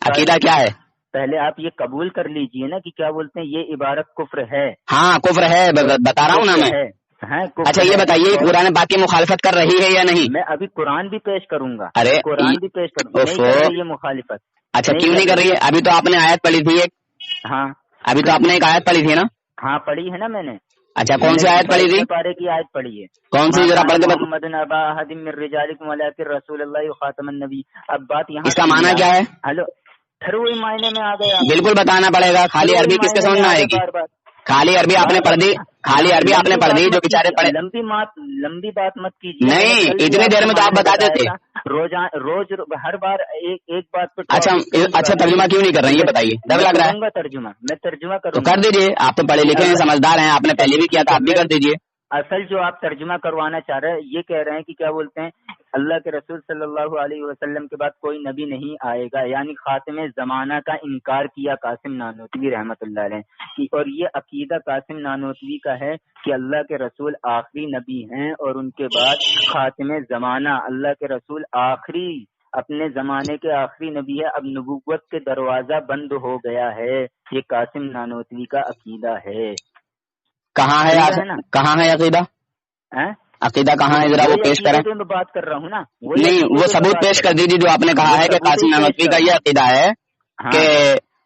عقیدہ کیا ہے؟ پہلے آپ یہ قبول کر لیجئے نا کہ کیا بولتے ہیں یہ عبارت کفر ہے. ہاں کفر ہے، بتا رہا ہوں نا میں. اچھا یہ بتائیے قرآن پاک کی مخالفت کر رہی ہے یا نہیں؟ میں ابھی قرآن بھی پیش کروں گا. ارے قرآن بھی پیش کروں گا. یہ مخالفت اچھا کیوں نہیں کر رہی ہے؟ ابھی تو آپ نے آیت پڑھی تھی ایک. ہاں ابھی تو آپ نے ایک آیت پڑھی تھی نا؟ ہاں پڑھی ہے نا میں نے. اچھا کون سی آیت پڑھی تھی؟ پارے کی آیت پڑھی ہے. کون سی ذرا پڑھ کے محمد ابا احد من رجالکم ولکن رسول اللہ خاتم النبی. اب بات یہاں اس کا معنی کیا ہے؟ ہلو پھر وہی معنی میں آ گیا. بالکل بتانا پڑے گا. خالی عربی کس کے سمجھ میں آئے گی؟ خالی عربی آپ نے پڑھ دی. خالی عربی آپ نے پڑھ دی جو بیچارے پڑھے. لمبی بات مت کیجیے. نہیں اتنی دیر میں تو آپ بتا دیتے. روز ہر بار ایک بات پہ. اچھا ترجمہ کیوں نہیں کر رہے ہیں یہ بتائیے. ڈر لگ رہا ہے. ترجمہ میں ترجمہ کروں تو کر دیجیے. آپ تو پڑھے لکھے ہیں، سمجھدار ہیں، آپ نے پہلے بھی کیا تھا، آپ بھی کر دیجیے. اصل جو آپ ترجمہ کروانا چاہ رہے ہیں یہ کہہ رہے ہیں کہ کیا بولتے ہیں اللہ کے رسول صلی اللہ علیہ وسلم کے بعد کوئی نبی نہیں آئے گا، یعنی خاتم زمانہ کا انکار کیا قاسم نانوتوی رحمۃ اللہ علیہ. اور یہ عقیدہ قاسم نانوتوی کا ہے کہ اللہ کے رسول آخری نبی ہیں اور ان کے بعد خاتم زمانہ اللہ کے رسول آخری اپنے زمانے کے آخری نبی ہے. اب نبوت کے دروازہ بند ہو گیا ہے. یہ قاسم نانوتوی کا عقیدہ ہے. کہاں ہے عقیدہ؟ عقیدہ کہاں ہے ذرا وہ پیش کریں. میں بات کر رہا ہوں نا. نہیں وہ ثبوت پیش کر دیجیے جو آپ نے کہا ہے کہ قاسم نانوتوی کا یہ عقیدہ ہے کہ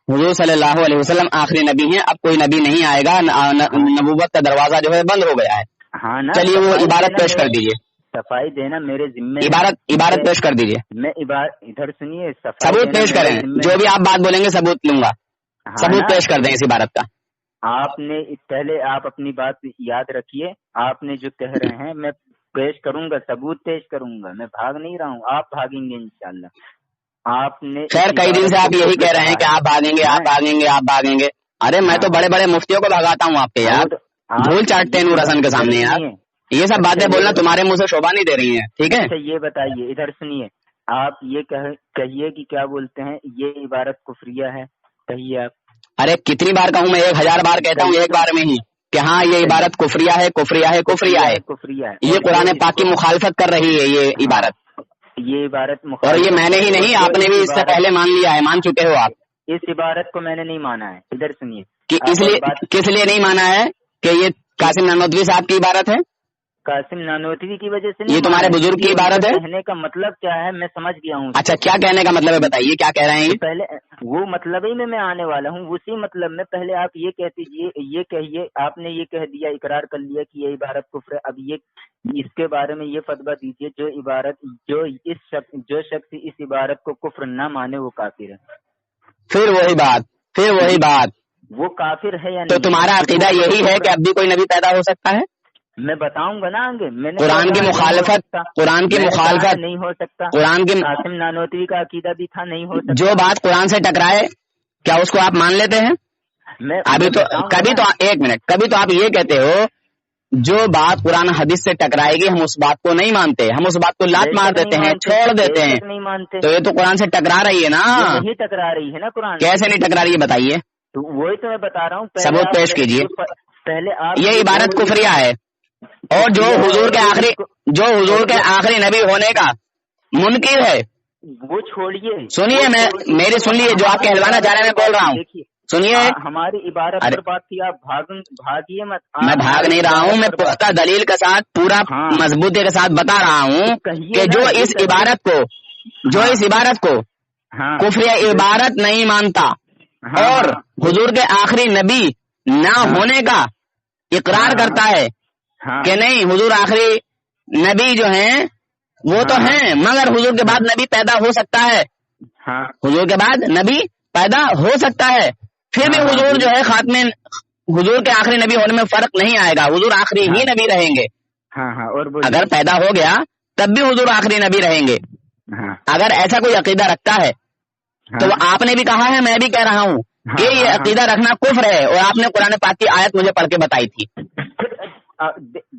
حضور صلی اللہ علیہ وسلم آخری نبی ہیں، اب کوئی نبی نہیں آئے گا، نبوت کا دروازہ جو ہے بند ہو گیا ہے. ہاں چلیے وہ عبارت پیش کر دیجیے. صفائی دینا میرے ذمہ. عبارت پیش کر دیجیے. میں ادھر سنیے. ثبوت پیش کریں. جو بھی آپ بات بولیں گے ثبوت لوں گا. ثبوت پیش کر دیں اس عبارت کا. آپ نے پہلے آپ اپنی بات یاد رکھیے. آپ نے جو کہہ رہے ہیں میں پیش کروں گا، ثبوت پیش کروں گا. میں بھاگ نہیں رہا ہوں، آپ بھاگیں گے انشاءاللہ. آپ نے خیر کئی دن سے آپ یہی کہہ رہے ہیں کہ آپ بھاگیں گے. ارے میں تو بڑے بڑے مفتیوں کو بھگاتا ہوں آپ کے یار. دھول چاٹتے ہیں نور حسن کے سامنے یار. یہ سب باتیں بولنا تمہارے منہ سے شوبھا نہیں دے رہی ہیں. ٹھیک ہے یہ بتائیے ادھر سنیے. آپ یہ کہیے کہ کیا بولتے ہیں یہ عبارت کفریہ ہے. کہیے آپ. ارے کتنی بار کہوں میں؟ 1000 بار کہتا ہوں ایک بار میں ہی کہ ہاں یہ عبارت کفریہ ہے. یہ قرآن پاک کی مخالفت کر رہی ہے یہ عبارت. اور یہ میں نے ہی نہیں، آپ نے بھی اس سے پہلے مان لیا ہے، مان چکے ہو آپ. اس عبارت کو میں نے نہیں مانا ہے. ادھر سنیے. کس لیے نہیں مانا ہے کہ یہ قاسم نانوتوی صاحب کی عبارت ہے؟ قاسم نانوتوی کی وجہ سے نہیں، یہ تمہارے بزرگ کی عبارت ہے؟ کہنے کا مطلب کیا ہے میں سمجھ گیا ہوں۔ اچھا کیا کہنے کا مطلب ہے بتائیے، کیا کہہ رہے ہیں؟ پہلے وہ مطلب ہی میں آنے والا ہوں، اسی مطلب میں پہلے آپ یہ کہہ دیجیے، یہ کہیے آپ نے یہ کہہ دیا، اقرار کر لیا کہ یہ عبارت کفر ہے، اب یہ اس کے بارے میں یہ فتویٰ دیجیے جو شخص اس عبارت کو کفر نہ مانے وہ کافر ہے۔ پھر وہی بات وہ کافر ہے یا نہیں؟ تو تمہارا عقیدہ یہی ہے کہ اب بھی کوئی نبی پیدا ہو سکتا ہے؟ میں بتاؤں گا نا آگے، میں نے قرآن کی مخالفت نہیں ہو سکتا، قرآن کی قاسم نانوتوی کا عقیدہ بھی تھا نہیں ہو سکتا۔ جو بات قرآن سے ٹکرائے کیا اس کو آپ مان لیتے ہیں؟ ابھی تو ایک منٹ، کبھی تو آپ یہ کہتے ہو جو بات قرآن حدیث سے ٹکرائے گی ہم اس بات کو نہیں مانتے، ہم اس بات کو لات مار دیتے ہیں، چھوڑ دیتے ہیں، نہیں مانتے، تو یہ تو قرآن سے ٹکرا رہی ہے نا؟ نہیں ٹکرا رہی ہے نا قرآن، کیسے نہیں ٹکرا رہی ہے بتائیے؟ تو وہی تو میں بتا رہا ہوں، ثبوت پیش کیجیے۔ پہلے آپ یہ عبارت کفریہ ہے، اور جو حضور کے آخری نبی ہونے کا منکر ہے وہ چھوڑیے، سنیے میری سن لیے، جو آپ کہلوانا چاہ رہے ہیں میں بول رہا ہوں، سنیے ہماری عبارت پر بات کی، آپ بھاگیے مت۔ میں بھاگ نہیں رہا ہوں، میں پختہ دلیل کے ساتھ پورا مضبوطی کے ساتھ بتا رہا ہوں کہ جو اس عبارت کو کفریہ عبارت نہیں مانتا اور حضور کے آخری نبی نہ ہونے کا اقرار کرتا ہے کہ نہیں حضور آخری نبی جو ہیں وہ تو ہیں مگر حضور کے بعد نبی پیدا ہو سکتا ہے، حضور کے بعد نبی پیدا ہو سکتا ہے، پھر بھی حضور جو ہے حضور کے آخری نبی ہونے میں فرق نہیں آئے گا، حضور آخری ہی نبی رہیں گے۔ اور اگر پیدا ہو گیا تب بھی حضور آخری نبی رہیں گے۔ اگر ایسا کوئی عقیدہ رکھتا ہے تو وہ آپ نے بھی کہا ہے، میں بھی کہہ رہا ہوں کہ یہ عقیدہ رکھنا کفر ہے، اور آپ نے قرآن پاک کی آیت مجھے پڑھ کے بتائی تھی۔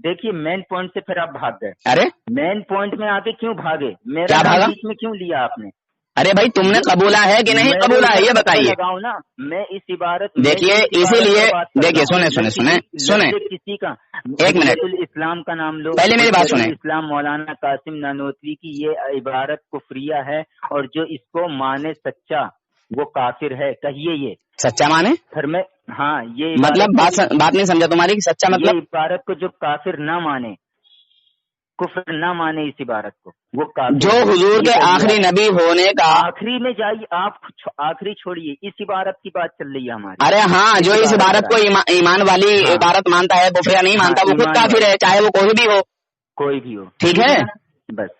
دیکھیے مین پوائنٹ سے پھر آپ بھاگ گئے۔ ارے مین پوائنٹ میں آ کے کیوں بھاگے؟ کیا بھاگا؟ بیچ میں کیوں لیا آپ نے؟ ارے بھائی تم نے قبولا ہے کہ نہیں قبولا ہے یہ بتائیے۔ نا میں اس عبارت دیکھیے اسی لیے دیکھیے سنیں کسی کا ایک منٹ اسلام کا نام لو، پہلے میری بات سنیں۔ اسلام مولانا قاسم نانوتوی کی یہ عبارت کفریہ ہے، اور جو اس کو مانے سچا وہ کافر ہے، کہیے یہ سچا مانے؟ پھر میں یہ مطلب بات نہیں سمجھا تمہاری کہ سچا مطلب یہ عبارت کو جو کافر نہ مانے، کفر نہ مانے اس عبارت کو، وہ کافر جو حضور کے آخری نبی ہونے کا آخری میں جائیے، آپ آخری چھوڑیے، اس عبارت کی بات چل رہی ہے ہماری۔ ارے ہاں جو اس عبارت کو ایمان والی عبارت مانتا ہے کفریہ نہیں مانتا وہ خود کافر ہے، چاہے وہ کوئی بھی ہو، ٹھیک ہے بس۔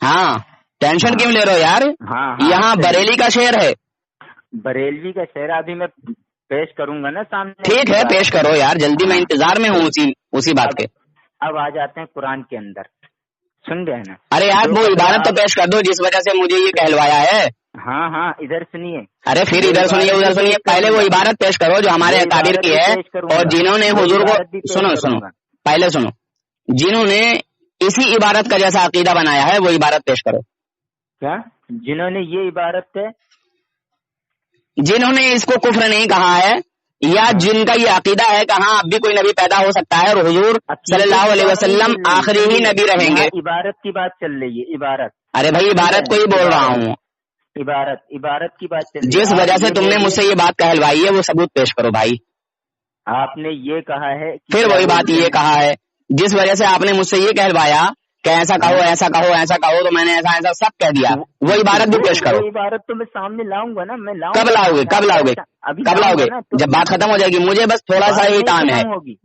ہاں ٹینشن کیوں لے رہے ہو یار؟ یہاں بریلی کا شعر ہے، بریلوی کا شعر ابھی میں پیش کروں گا نا سامنے۔ ٹھیک ہے پیش کرو یار، جلدی میں انتظار میں ہوں اسی بات کے۔ اب آ جاتے ہیں قرآن کے اندر، سن رہے ہیں نا؟ ارے یار وہ عبارت تو پیش کر دو جس وجہ سے مجھے یہ کہلوایا ہے۔ ہاں ادھر سنیے۔ ارے پھر ادھر سنیے پہلے وہ عبارت پیش کرو جو ہمارے اکابر کی ہے، اور جنہوں نے حضور کو سنو پہلے سنو، جنہوں نے اسی عبارت کا جیسا عقیدہ بنایا ہے وہ عبارت پیش کرو۔ کیا جنہوں نے یہ عبارت ہے، جنہوں نے اس کو کفر نہیں کہا ہے، یا جن کا یہ عقیدہ ہے کہ ہاں اب بھی کوئی نبی پیدا ہو سکتا ہے اور حضور صلی اللہ علیہ وسلم آخری ہی نبی رہیں گے۔ عبارت کی بات چل رہی ہے، عبارت۔ ارے بھائی عبارت کو ہی بول رہا ہوں، عبارت کی بات چل رہی ہے۔ جس وجہ سے تم نے مجھ سے یہ بات کہلوائی ہے وہ ثبوت پیش کرو بھائی۔ آپ نے یہ کہا ہے، پھر وہی بات یہ کہا ہے جس وجہ سے آپ نے مجھ سے یہ کہلوایا کہ ایسا کہو تو میں نے ایسا سب کہہ دیا، وہ عبارت بھی پیش کرو۔ عبارت تو میں سامنے لاؤں گا نا، میں لاؤں۔ کب لاؤ گے جب بات ختم ہو جائے گی؟ مجھے بس تھوڑا سا ہی ٹائم ہے،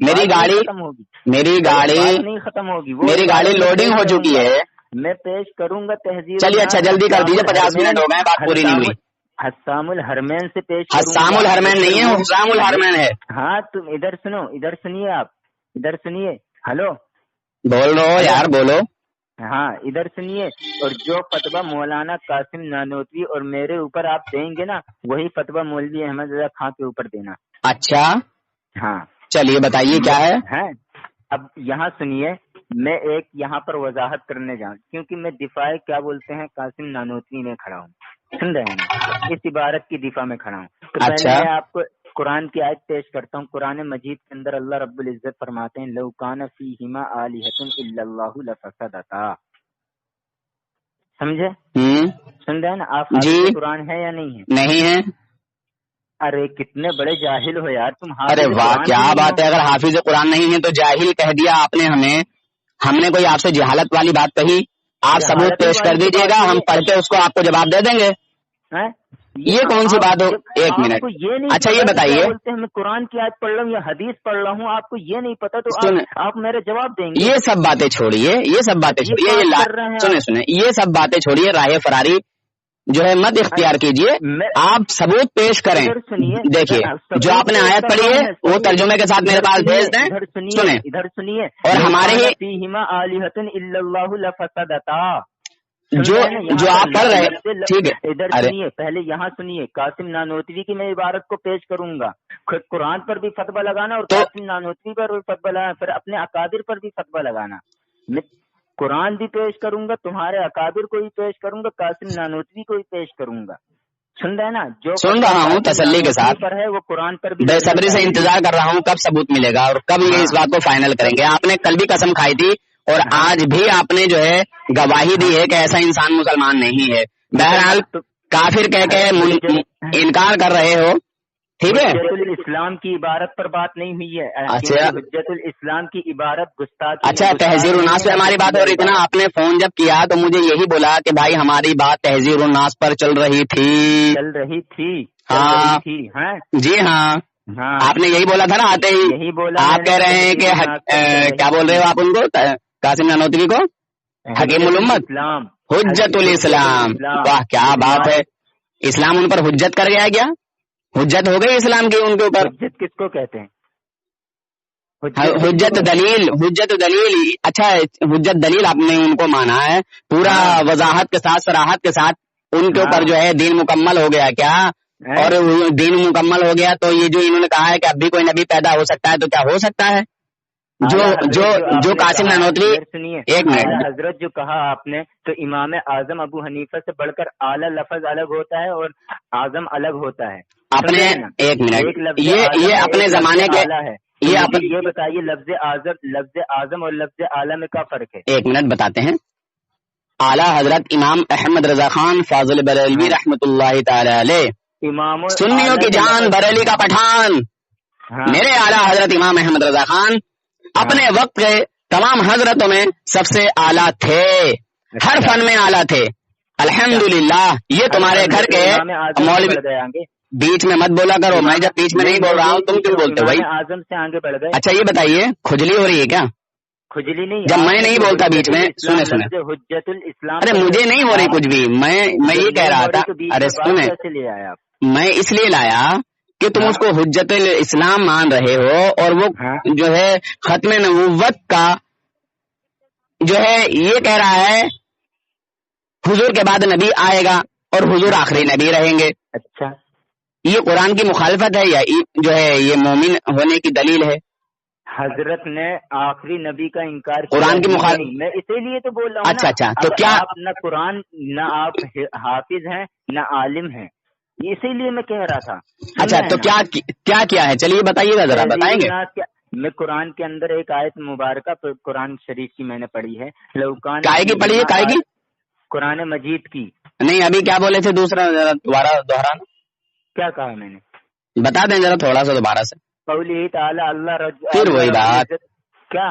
میری گاڑی نہیں ختم ہوگی، میری گاڑی لوڈنگ ہو چکی ہے، میں پیش کروں گا تہذیب۔ چلیے اچھا جلدی کر دیجیے، 50 منٹ ہو گئے بات پوری نہیں ہوئی۔ حسام الحرمین سے پیش، حسام الحرمین نہیں ہے، حسام الحرمین ہے۔ ہاں تم ادھر سنو، ادھر سنیے، آپ ادھر سنیے۔ ہلو بول رہو یار، بولو۔ ہاں ادھر سنیے، اور جو فتویٰ مولانا قاسم نانوتوی اور میرے اوپر آپ دیں گے نا وہی فتویٰ مولوی احمد رضا خان کے اوپر دینا۔ اچھا ہاں چلیے بتائیے کیا ہے۔ اب یہاں سنیے، میں ایک یہاں پر وضاحت کرنے جاؤں کیونکہ میں دفاع کیا بولتے ہیں قاسم نانوتوی میں کھڑا ہوں، سن رہے ہیں، اس عبارت کی دفاع میں کھڑا ہوں۔ تو اچھا میں آپ کو قرآن کی آیت پیش کرتا ہوں۔ قرآن مجید کے اندر اللہ رب العزت فرماتے ہیں لو کان فیہما آلہۃ الا اللہ لفسدتا، سمجھے؟ سن رہے ہیں نا آپ؟ جی قرآن ہے یا نہیں ہے؟ نہیں ہے۔ ارے کتنے بڑے جاہل ہو یار تم۔ ارے واہ کیا بات ہے، اگر حافظ قرآن نہیں ہے تو جاہل کہہ دیا آپ نے ہمیں۔ ہم نے کوئی آپ سے جہالت والی بات کہی؟ آپ ثبوت پیش کر دیجیے گا، ہم پڑھ کے اس کو آپ کو جواب دے دیں گے۔ یہ کون سی بات ہو؟ ایک منٹ، اچھا یہ بتائیے، میں قرآن کی آیت پڑھ رہا ہوں یا حدیث پڑھ رہا ہوں، آپ کو یہ نہیں پتا تو آپ میرے جواب دیں گے؟ یہ سب باتیں چھوڑیے، یہ سب باتیں چھوڑیے، سنیں یہ سب باتیں چھوڑیے، راہ فراری جو ہے مت اختیار کیجیے، آپ ثبوت پیش کریں۔ دیکھیے جو آپ نے آیت پڑھی ہے وہ ترجمے کے ساتھ میرے پاس بھیج دیں، سنیں ادھر سنیے، اور ہمارے ہی جو آپ پڑھ رہے، ٹھیک ہے ادھر سنیے، پہلے یہاں سنیے، قاسم نانوتوی کی میں عبارت کو پیش کروں گا، قرآن پر بھی فتویٰ لگانا اور قاسم نانوتوی پر بھی فتویٰ لگانا، پھر اپنے اکابر پر بھی فتویٰ لگانا۔ میں قرآن بھی پیش کروں گا، تمہارے اکابر کو بھی پیش کروں گا، قاسم نانوتوی کو بھی پیش کروں گا، سن رہے نا؟ جو سن رہا ہوں تسلی کے ساتھ، پر ہے وہ قرآن پر بھی بے صبری سے انتظار کر رہا ہوں کب ثبوت ملے گا اور کب یہ اس بات کو فائنل کریں گے۔ آپ نے کل بھی قسم کھائی تھی اور آج بھی آپ نے جو ہے گواہی دی ہے کہ ایسا انسان مسلمان نہیں ہے۔ بہرحال کافر کہہ کے انکار کر رہے ہو، ٹھیک ہے؟ حجت الاسلام کی عبارت پر بات نہیں ہوئی ہے، اچھا حجت الاسلام کی عبارت گستاخی۔ اچھا تہذیب الناس پہ ہماری بات ہو رہی تھی نا، آپ نے فون جب کیا تو مجھے یہی بولا کہ بھائی ہماری بات تہذیب الناس پر چل رہی تھی۔ ہاں جی ہاں، آپ نے یہی بولا تھا نا آتے ہی، یہی بولا۔ آپ کہہ رہے ہیں کہ کیا بول رہے ہو آپ ان کو، قاسم نانوتوی کو حکیم الامت، حجت الاسلام۔ واہ کیا بات ہے، اسلام ان پر حجت کر گیا کیا؟ حجت ہو گئی اسلام کی ان کے اوپر؟ حجت کس کو کہتے ہیں؟ حجت دلیل، حجت دلیل، اچھا حجت دلیل آپ نے ان کو مانا ہے، پورا وضاحت کے ساتھ صراحت کے ساتھ ان کے اوپر جو ہے دین مکمل ہو گیا کیا؟ اور دین مکمل ہو گیا تو یہ جو انہوں نے کہا ہے کہ اب بھی کوئی نبی پیدا ہو سکتا ہے تو کیا ہو سکتا ہے؟ جو قاسم نانوتوی، ایک منٹ، حضرت جو کہا آپ نے تو امام اعظم ابو حنیفہ سے بڑھ کر اعلیٰ لفظ الگ ہوتا ہے اور اعظم الگ ہوتا ہے اپنے، ایک منٹ، یہ اپنے زمانے کے، یہ بتائیے لفظ اعظم اور لفظ اعلیٰ میں کیا فرق ہے؟ ایک منٹ بتاتے ہیں۔ اعلیٰ حضرت امام احمد رضا خان فاضل بریلوی رحمۃ اللہ تعالی علیہ، امام سنیوں کی جان بریلی کا پٹھان، میرے اعلیٰ حضرت امام احمد رضا خان اپنے وقت کے تمام حضرتوں میں سب سے اعلیٰ تھے، ہر فن میں اعلیٰ تھے، الحمدللہ۔ یہ تمہارے گھر کے مولوی، بیچ میں مت بولا کرو، میں جب بیچ میں نہیں بول رہا ہوں تم کیوں بولتے ہو بھائی؟ اعظم سے آگے بڑھ گئے۔ اچھا یہ بتائیے کھجلی ہو رہی ہے کیا؟ کھجلی نہیں، جب میں نہیں بولتا بیچ میں، سنے حجت الاسلام، ارے مجھے نہیں ہو رہی کچھ بھی، میں یہ کہہ رہا تھا، ارے سنیں، میں اس لیے لایا کہ تم اس کو حجت الاسلام مان رہے ہو اور وہ جو ہے ختم نبوت کا جو ہے یہ کہہ رہا ہے حضور کے بعد نبی آئے گا اور حضور آخری نبی رہیں گے۔ اچھا یہ قرآن کی مخالفت ہے یا جو ہے یہ مومن ہونے کی دلیل ہے؟ حضرت نے آخری نبی کا انکار کیا، قرآن کی مخالفت، میں اسی لیے تو بول رہا ہوں۔ اچھا تو کیا آپ نہ قرآن، نہ آپ حافظ ہیں نہ عالم ہیں، اسی لیے میں کہہ رہا تھا۔ اچھا تو کیا ہے، چلیے بتائیے گا ذرا، بتائیں گے؟ میں قرآن کے اندر ایک آیت مبارکہ قرآن شریف کی میں نے پڑھی ہے، کائے کی پڑھی ہے؟ کائے کی؟ قرآن مجید کی نہیں، ابھی کیا بولے تھے دوسرا، ذرا دوبارہ دہرانا، کیا کہا میں نے؟ بتا دیں ذرا تھوڑا سا دوبارہ سے۔ قولی تعالی اللہ پھر وہی بات، کیا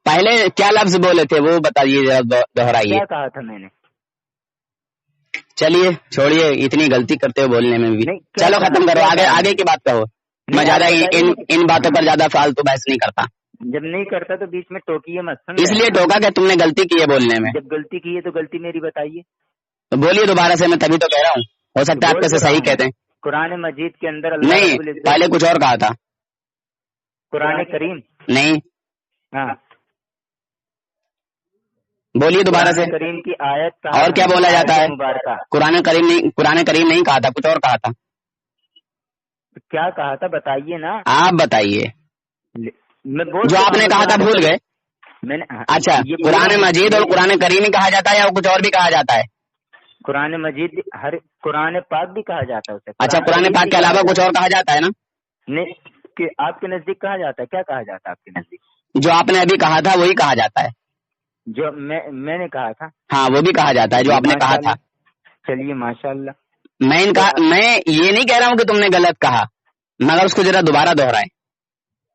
پہلے کیا لفظ بولے تھے وہ بتائیے ذرا، دہرائیے۔ کیا کہا تھا میں نے؟ چلیے چھوڑیے، اتنی غلطی کرتے ہو بولنے میں بھی، چلو ختم کرو، آگے کی بات کہو، میں زیادہ ان باتوں پر زیادہ فالتو بحث نہیں کرتا۔ جب نہیں کرتا تو بیچ میں ٹوکیے مت، اس لیے ٹوکا کہ تم نے غلطی کی ہے بولنے میں۔ جب غلطی کی ہے تو غلطی میری بتائیے، تو بولیے دوبارہ سے، میں تبھی تو کہہ رہا ہوں، ہو سکتا ہے آپ کیسے صحیح کہتے ہیں۔ قرآن مجید کے اندر نہیں، پہلے کچھ اور کہا تھا، قرآن کریم نہیں، ہاں بولیے دوبارہ سے، کریم کی آیت اور کیا بولا جاتا ہے؟ مبارکہ قرآن کریم نہیں کہا تھا، کچھ اور کہا تھا۔ کیا کہا تھا بتائیے نا، آپ بتائیے، جو آپ نے کہا تھا بھول گئے؟ میں نے اچھا، قرآن مجید اور قرآن کریم ہی کہا جاتا ہے یا کچھ اور بھی کہا جاتا ہے؟ قرآن مجید، ہر قرآن پاک بھی کہا جاتا ہے اسے۔ اچھا، قرآن پاک کے علاوہ کچھ اور کہا جاتا ہے نا؟ نہیں، کہ آپ کے نزدیک کہا جاتا ہے، کیا کہا جاتا ہے آپ کے نزدیک؟ جو آپ نے ابھی کہا تھا وہی کہا جاتا ہے، جو میں نے کہا تھا، ہاں وہ بھی کہا جاتا ہے جو آپ نے کہا تھا۔ چلیے ماشاء اللہ، میں یہ نہیں کہہ رہا ہوں کہ تم نے غلط کہا، مگر اس کو ذرا دوبارہ دہرائیں۔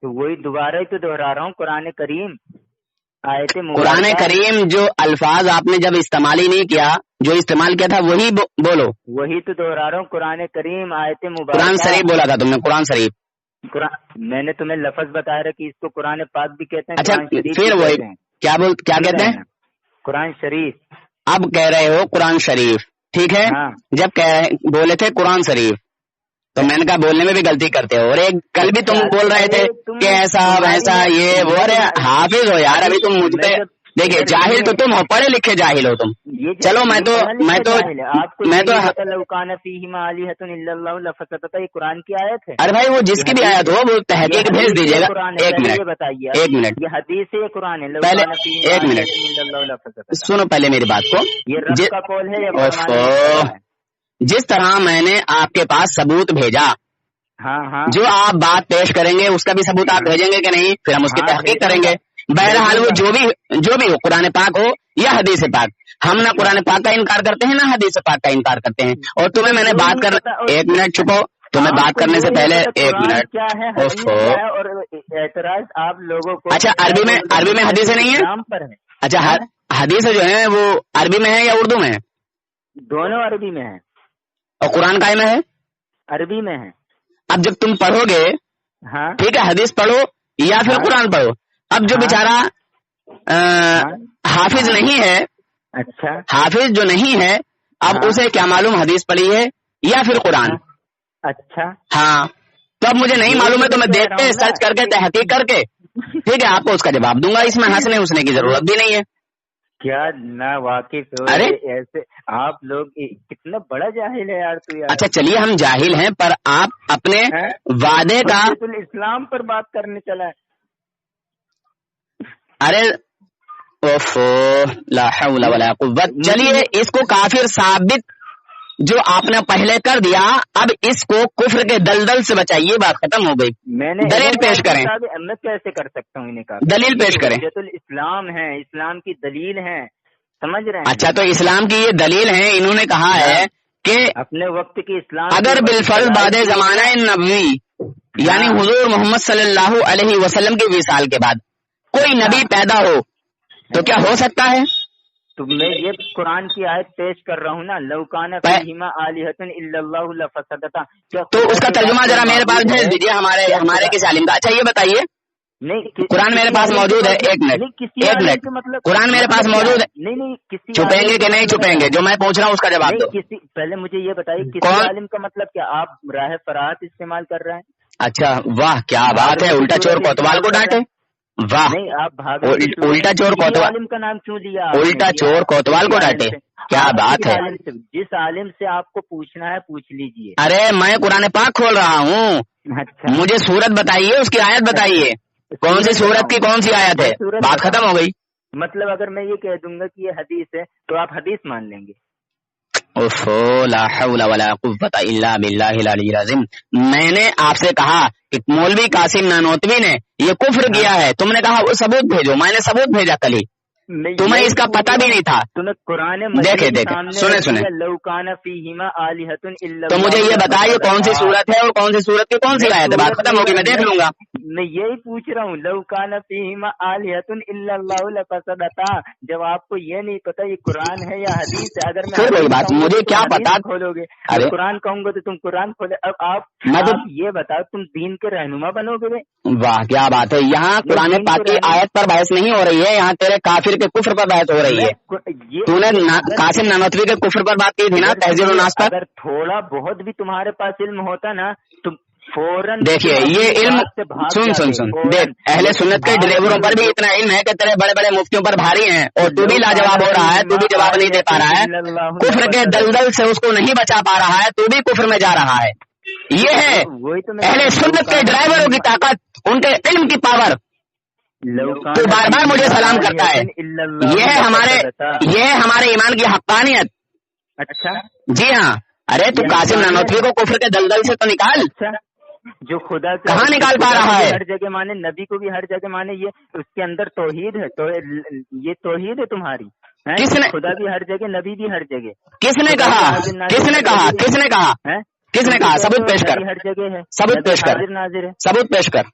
تو وہی دوبارہ ہی تو دوہرا رہا ہوں، قرآن کریم آیت قرآن کریم جو الفاظ آپ نے جب استعمال ہی نہیں کیا، جو استعمال کیا تھا وہی بولو. وہی تو دوہرا رہا ہوں، قرآن کریم آیت مبارکہ. قرآن شریف بولا تھا تم نے، قرآن شریف. میں نے تمہیں لفظ بتایا رہا کہ اس کو قرآن پاک بھی کہتے ہیں. اچھا پھر وہی کیا کہتے ہیں؟ قرآن شریف. اب کہہ رہے ہو قرآن شریف، ٹھیک ہے. جب بولے تھے قرآن شریف تو میں نے کہا بولنے میں بھی غلطی کرتے ہو. اور ایک کل بھی تم بول رہے تھے کہ ایسا ویسا یہ وہ. ارے حافظ ہو یار، ابھی تم مجھ پہ دیکھیے جاہل تو تم ہو، پڑھے لکھے جاہل ہو تم. چلو میں تو قرآن کی آیت ہے. ارے بھائی وہ جس کی بھی آیت ہو وہ تحقیق بھیج دیجیے گا. ایک منٹ بتائیے، ایک منٹ، یہ حدیث ہے قرآن ہے. پہلے ایک منٹ سنو پہلے میری بات کو. یہ رب کا قول ہے یا جس طرح میں نے آپ کے پاس ثبوت بھیجا، جو آپ بات پیش کریں گے اس کا بھی ثبوت آپ بھیجیں گے کہ نہیں؟ پھر ہم اس کی تحقیق کریں گے. بہرحال وہ جو بھی ہو، قرآن پاک ہو یا حدیث پاک، ہم نہ قرآن پاک کا انکار کرتے ہیں نہ حدیث پاک کا انکار کرتے ہیں. اور تمہیں میں نے بات کر ایک منٹ چھپو، تمہیں بات کرنے سے پہلے ایک منٹ. اور اعتراض آپ لوگوں کو. اچھا عربی میں حدیثیں نہیں ہیں؟ اچھا حدیث جو ہیں وہ عربی میں ہے یا اردو میں ہے؟ دونوں عربی میں ہے. اور قرآن کا میں ہے؟ عربی میں ہے. اب جب تم پڑھو گے ٹھیک ہے، حدیث پڑھو یا پھر قرآن پڑھو. اب جو بیچارہ حافظ نہیں ہے، اچھا حافظ جو نہیں ہے، اب اسے کیا معلوم حدیث پڑھی ہے یا پھر قرآن؟ اچھا ہاں تو اب مجھے نہیں معلوم ہے تو میں دیکھتے سرچ کر کے تحقیق کر کے ٹھیک ہے آپ کو اس کا جواب دوں گا. اس میں ہنسنے اسنے کی ضرورت بھی نہیں ہے. کیا نہ واقف ہو ایسے آپ لوگ، کتنا بڑا جاہل ہے یار تو یار. اچھا چلیے ہم جاہل ہیں، پر آپ اپنے وعدے کا اسلام پر بات کرنے چلا ہے. ارے لا حول ولا قوت. چلیے اس کو کافر ثابت جو آپ نے پہلے کر دیا، اب اس کو کفر کے دلدل سے بچائیے. بات ختم ہو گئی. میں نے دلیل پیش کریں. میں کیسے کر سکتا ہوں انہیں کا دلیل پیش کریں. اسلام ہے، اسلام کی دلیل ہے، سمجھ رہے ہیں؟ اچھا تو اسلام کی یہ دلیل ہے. انہوں نے کہا ہے کہ اپنے وقت کی اسلام اگر بالفرض بعد زمانہ نبوی یعنی حضور محمد صلی اللہ علیہ وسلم کے وصال کے بعد کوئی نبی پیدا ہو تو کیا ہو سکتا ہے؟ تو میں یہ قرآن کی آیت پیش کر رہا ہوں نا، لو کان فیہما آلہۃ الا اللہ لفسدتا. تو اس کا ترجمہ ذرا میرے پاس بھیج دیجیے ہمارے کسی عالم کا. اچھا یہ بتائیے، نہیں قرآن میرے پاس موجود ہے. ایک منٹ قرآن میرے پاس موجود ہے. نہیں چھپیں گے کہ نہیں چھپیں گے؟ جو میں پوچھ رہا ہوں اس کا جواب دو. پہلے مجھے یہ بتائیے کسی عالم کا مطلب کیا آپ راہ فرات استعمال کر رہے ہیں؟ اچھا واہ کیا بات ہے، الٹا چور کوتوال کو ڈانٹے. واہ نہیں آپ الٹا چور کوتوال عالم کا نام کیوں لیا؟ الٹا چور کوتوال کو ڈانٹے، کیا بات ہے. جس عالم سے آپ کو پوچھنا ہے پوچھ لیجئے. ارے میں قرآن پاک کھول رہا ہوں. اچھا مجھے سورت بتائیے، اس کی آیت بتائیے، کون سی سورت کی کون سی آیت ہے. بات ختم ہو گئی. مطلب اگر میں یہ کہہ دوں گا کہ یہ حدیث ہے تو آپ حدیث مان لیں گے؟ لا حول ولا قوت الا باللہ العلی العظیم. میں نے آپ سے کہا کہ مولوی قاسم نانوتوی نے یہ کفر کیا ہے، تم نے کہا وہ ثبوت بھیجو. میں نے ثبوت بھیجا کل ہی، تمہیں اس کا پتہ بھی نہیں تھا. قرآن دیکھے سنے تو مجھے یہ بتائیے کون سی صورت ہے اور کون سی صورت کی کون سی آیت ہے. بات ختم ہوگی، میں دیکھ لوں گا. میں یہی پوچھ رہا ہوں، لو کان فیہما آلہۃ الا اللہ لفسدتا. جب آپ کو یہ نہیں پتا یہ قرآن ہے یا حدیث ہے، اگر پھر وہی بات مجھے کیا پتا. کھولو گے قرآن کہوں گا تو تم قرآن کھولے. اب آپ یہ بتاؤ تم دین کے رہنما بنو گے؟ واہ کیا بات ہے. یہاں قرآن پاک کی آیت پر بحث نہیں ہو رہی ہے، یہاں تیرے کافر کے کفر پر بحث ہو رہی ہے. تو نے قاسم نانوتوی کے کفر پر بات کی تھی نا، تہذیب الناس پر. اگر تھوڑا بہت بھی تمہارے پاس علم ہوتا نا تو فوراً دیکھیے یہ علم سن دیکھ، اہل سنت کے ڈرائیوروں پر بھی اتنا علم ہے کہ تیرے بڑے بڑے مفتیوں پر بھاری ہیں، اور تو بھی لاجواب ہو رہا ہے، تو بھی جواب نہیں دے پا رہا ہے. کفر کے دلدل سے اس کو نہیں بچا پا رہا ہے، تو بھی کفر میں جا رہا ہے. یہ ہے اہل سنت کے ڈرائیوروں کی طاقت، ان کے علم کی پاور. تو بار بار مجھے سلام کرتا ہے. یہ ہے ہمارے ایمان کی حقانیت. اچھا جی ہاں. ارے تو قاسم نانوتوی کو کفر کے دلدل سے تو نکال. جو خدا کہاں نکال پا رہا ہے؟ ہر جگہ مانے، نبی کو بھی ہر جگہ مانے، یہ اس کے اندر توحید ہے. تو یہ توحید ہے تمہاری. کس نے؟ خدا بھی ہر جگہ، نبی بھی ہر جگہ. کس نے کہا؟ کس نے کہا؟ کس نے کہا؟ کس نے کہا؟ ثبوت پیش کر. ہر جگہ ہے. ثبوت پیش کر. ناظر ہے. ثبوت پیش کر.